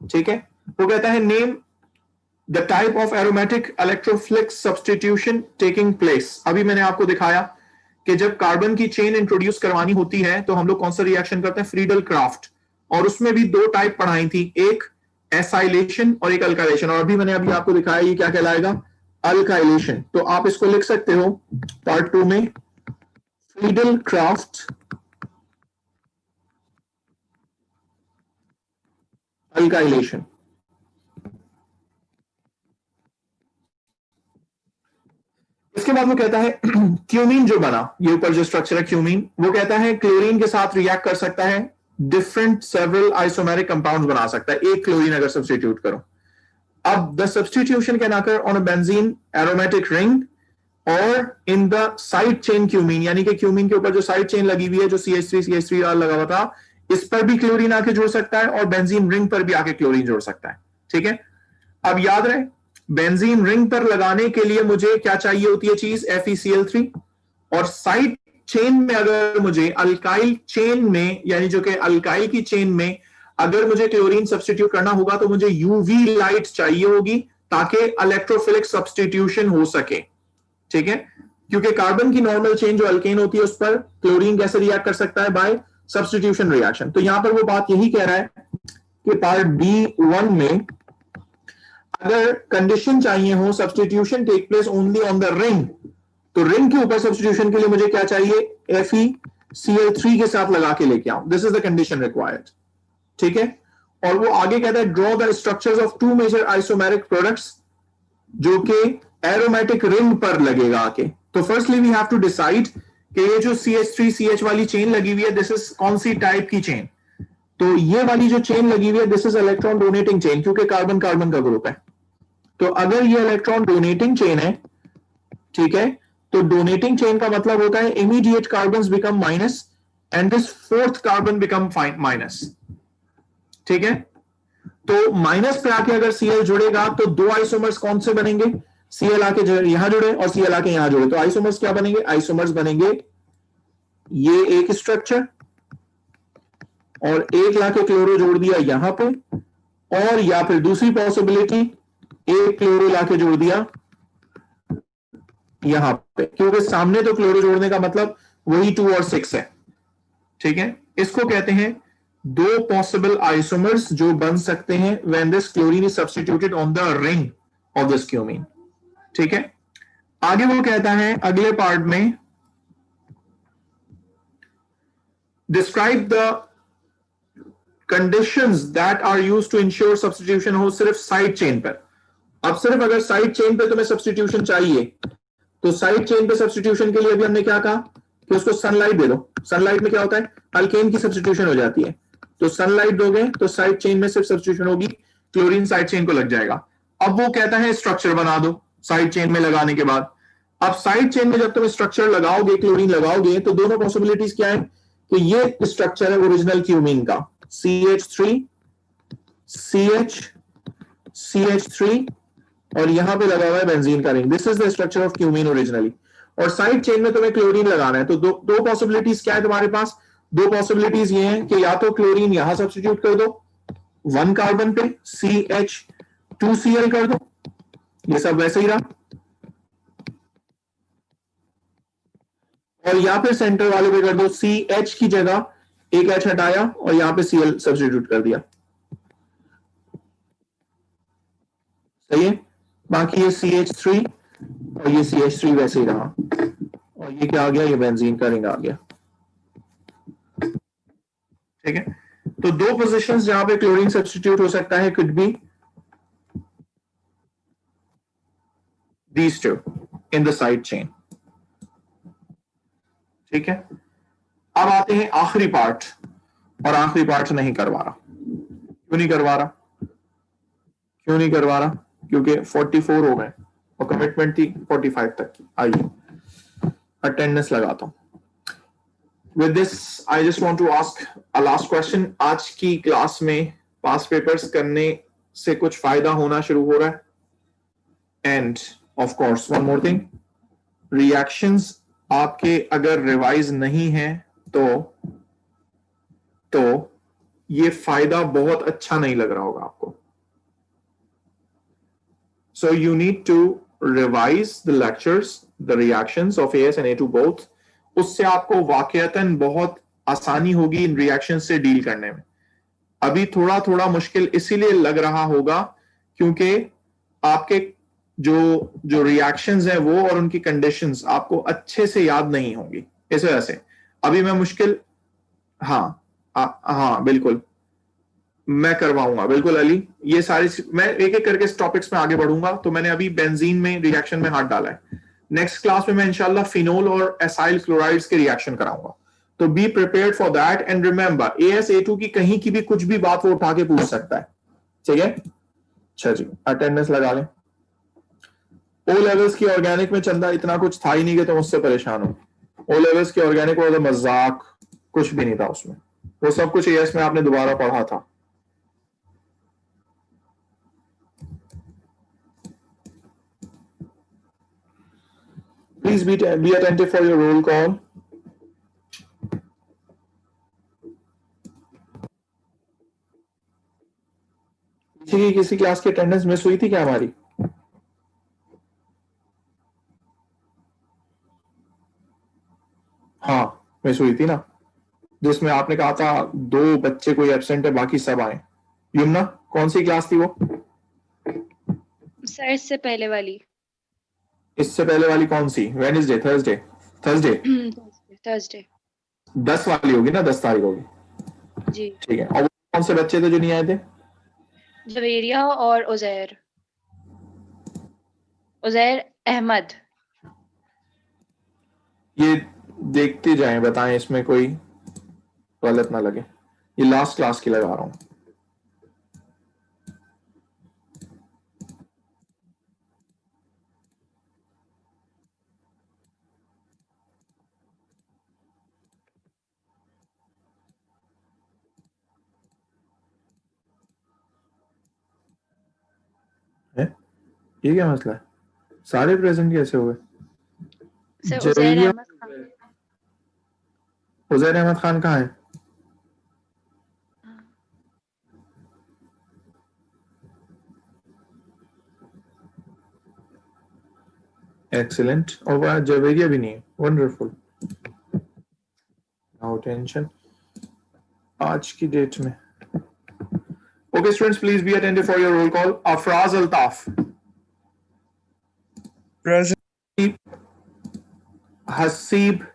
ठीक है। वो कहता है name the type of aromatic electrophilic substitution taking place. अभी मैंने आपको दिखाया कि जब कार्बन की चेन इंट्रोड्यूस करवानी होती है तो हम लोग कौन सा रिएक्शन करते हैं? Friedel craft. और उसमें भी दो टाइप पढ़ाई थी, एक एसाइलेशन और एक अल्काइलेशन, और अभी आपको दिखाया ये क्या कहलाएगा? अल्काइलेशन। तो आप इसको लिख सकते हो पार्ट 2 में, फ्रीडल क्राफ्ट अल्काइलेशन। इसके बाद वो कहता है क्यूमीन जो बना, ये ऊपर जो स्ट्रक्चर है क्यूमीन, वो कहता है क्लोरीन के साथ रिएक्ट कर सकता है, डिफरेंट सेवरल आइसोमेरिक कंपाउंड्स बना सकता है, एक क्लोरीन अगर सब्स्टिट्यूट करो। अब the substitution can occur on a benzene aromatic ring और in the side chain cumene, यानी कि क्यूमीन के ऊपर जो साइड चेन लगी हुई है, जो CH3 लगा हुआ था, इस पर भी क्लोरीन आके जुड़ सकता है, और बेंजीन रिंग पर भी आके क्लोरीन जुड़ सकता है, ठीक है। अब याद रहे, बेंजीन रिंग पर लगाने के लिए मुझे क्या चाहिए होती है चीज? FeCl3। और साइड चेन में अगर मुझे अल्काइल चेन में, यानी जो कि अल्काइल की चेन में अगर मुझे क्लोरीन सब्स्टिट्यूट करना होगा तो मुझे UV लाइट चाहिए होगी ताकि इलेक्ट्रोफिलिक सब्स्टिट्यूशन हो सके, ठीक है। क्योंकि कार्बन की नॉर्मल चेन जो अल्केन होती है उस पर क्लोरीन कैसे रिएक्ट कर सकता है? By substitution reaction. तो यहां पर वो बात यही कह रहा है कि पार्ट B1 में अगर कंडीशन चाहिए हो substitution take place only on the ring, तो रिंग के ऊपर सब्स्टिट्यूशन के लिए मुझे क्या चाहिए? FeCl3 के साथ लगा के लेके आऊं। This is the condition required, ठीक है। और वो आगे कहता है draw the structures of 2 major isomeric products, जो कि एरोमेटिक रिंग पर लगेगा आके। तो firstly we have to decide कि ये जो CH3CH वाली चेन लगी हुई है, दिस इज कौन सी टाइप की चेन? तो ये वाली जो चेन लगी हुई है, this is electron donating chain, क्योंकि कार्बन कार्बन का ग्रुप है। तो अगर ये इलेक्ट्रॉन डोनेटिंग चेन है, ठीक है, तो डोनेटिंग चेन का मतलब होता है immediate carbons become minus and this fourth carbon become minus, ठीक है। तो माइनस पे आके अगर Cl जुड़ेगा तो दो आइसोमर्स कौन से बनेंगे? Cl आके यहां जुड़े और Cl आके यहां जुड़े, तो आइसोमर्स क्या बनेंगे? आइसोमर्स बनेंगे ये एक स्ट्रक्चर, और एक लाके क्लोरो जोड़ दिया यहां पे, और या फिर दूसरी पॉसिबिलिटी एक क्लोरो लाके जोड़ दिया यहां पे, क्योंकि सामने तो क्लोरो जोड़ने का मतलब वही 2 और 6 है, ठीक है। इसको कहते हैं दो पॉसिबल आइसोमर्स जो बन सकते हैं when this chlorine is substituted on the ring of this cumene, ठीक है। आगे वो कहता है अगले पार्ट में, describe the conditions that are used to ensure substitution हो सिर्फ साइड चेन पर। अब सिर्फ अगर साइड चेन पे तुम्हें सब्स्टिट्यूशन चाहिए, तो साइड चेन पे सब्स्टिट्यूशन के लिए भी हमने क्या कहा कि उसको सनलाइट दे दो। सनलाइट में क्या होता है? अल्केन की सब्स्टिट्यूशन हो जाती है, तो सनलाइट दोगे तो साइड चेन में सिर्फ सब्स्टिट्यूशन होगी, क्लोरीन साइड चेन को लग जाएगा। अब वो कहता है स्ट्रक्चर बना दो साइड चेन में लगाने के बाद। अब साइड चेन में जब तुम स्ट्रक्चर लगाओगे, क्लोरीन लगाओगे, तो दोनों पॉसिबिलिटीज क्या है कि ये स्ट्रक्चर है ओरिजिनल क्यूमीन का, CH3 CH CH3, और यहां पे लगा हुआ है बेंजीन का ring. This is the structure of cumene originally. और साइड चेन में तुम्हें क्लोरीन लगाना है, तो दो पॉसिबिलिटीज क्या है तुम्हारे पास? दो पॉसिबिलिटीज ये हैं कि या तो क्लोरीन यहां सब्स्टिट्यूट कर दो 1 कार्बन पे, CH2Cl कर दो, ये सब वैसे ही रहा, और यहां पे सेंटर वाले पे कर दो CH की जगह एक H हटाया और यहां पे Cl सब्स्टिट्यूट कर दिया। सही है। बाकी ये CH3 और ये CH3 वैसे ही रहा, और ये क्या आ गया? ये बेंजीन का रिंग आ गया। ठीक है, तो दो पोजीशंस जहां पे क्लोरीन सब्स्टिट्यूट हो सकता है, could be these two in the side chain। ठीक है, अब आते हैं आखिरी पार्ट, और आखिरी पार्ट नहीं करवा रहा। क्यों नहीं करवा रहा? क्यों नहीं करवा रहा? क्योंकि 44 हो गए और कमिटमेंट थी 45 तक की। आइए अटेंडेंस लगाता हूं। With this, I just want to ask a last question। आज की क्लास में पास पेपर्स करने से कुछ फायदा होना शुरू हो रहा है? End of course one more thing, reactions आपके अगर रिवाइज नहीं है तो ये फायदा बहुत अच्छा नहीं लग रहा होगा आपको। So you need to revise the lectures, the reactions of AS and A2 both। उससे आपको वाकईतन बहुत आसानी होगी इन रिएक्शन से डील करने में। अभी थोड़ा थोड़ा मुश्किल इसीलिए लग रहा होगा क्योंकि आपके जो रिएक्शंस हैं वो और उनकी कंडीशंस आपको अच्छे से याद नहीं होंगी, इस वजह से अभी मैं मुश्किल। हाँ बिल्कुल मैं करवाऊंगा, बिल्कुल अली। ये सारी मैं एक एक करके इस टॉपिक्स में आगे बढ़ूंगा। तो मैंने अभी बेंजीन में रिएक्शन में हाथ डाला है। नेक्स्ट क्लास में मैं इंशाल्लाह फिनोल और एसाइल क्लोराइड्स के रिएक्शन कराऊंगा। तो be prepared for that and remember AsA2 की कहीं की भी कुछ भी बात वो उठा के पूछ सकता है। ठीक है, अच्छा जी, अटेंडेंस लगा लें। ओ लेवल्स की ऑर्गेनिक में चंदा इतना कुछ था ही नहीं कि तुम उससे परेशान हो। ओ लेवल्स की ऑर्गेनिक वो तो मजाक, कुछ भी नहीं था उसमें। वो सब कुछ AS में आपने दोबारा पढ़ा था। Please be attentive for your roll call। किसी क्लास की अटेंडेंस मिस हुई थी क्या हमारी? हाँ मिस हुई थी ना, जिसमें आपने कहा था 2 बच्चे कोई एब्सेंट है, बाकी सब आए। यमुना कौन सी क्लास थी वो? सर इससे पहले वाली। इससे पहले वाली कौन सी? Wednesday, Thursday? थर्सडे 10 वाली होगी ना, 10 तारीख होगी जी। ठीक है। और वो कौन से बच्चे थे जो नहीं आए थे? जवेरिया और उजैर अहमद। ये देखते जाएं, बताएं इसमें कोई गलत ना लगे। ये लास्ट क्लास की लगा रहा हूं। ये क्या मसला है? सारे प्रेजेंट कैसे हुए? सर उजैर अहमद खान। उजैर अहमद खान कहाँ है? एक्सीलेंट। और वह जवेरिया भी नहीं है। वंडरफुल। नो टेंशन आज की डेट में। Okay, students, please be attentive for your roll call. Afraz Altaf. Present. Hasib.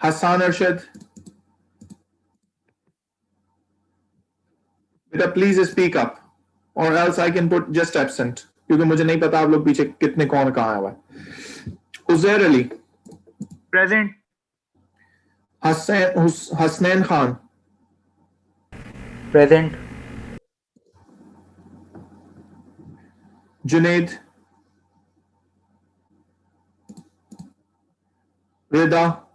Hassan Arshad. Beta, please speak up, or else I can put just absent. क्योंकि मुझे नहीं पता आप लोग पीछे कितने कौन कहाँ है। Uzair Ali. Present. Hasnain Khan. Present. Junaid. Rida,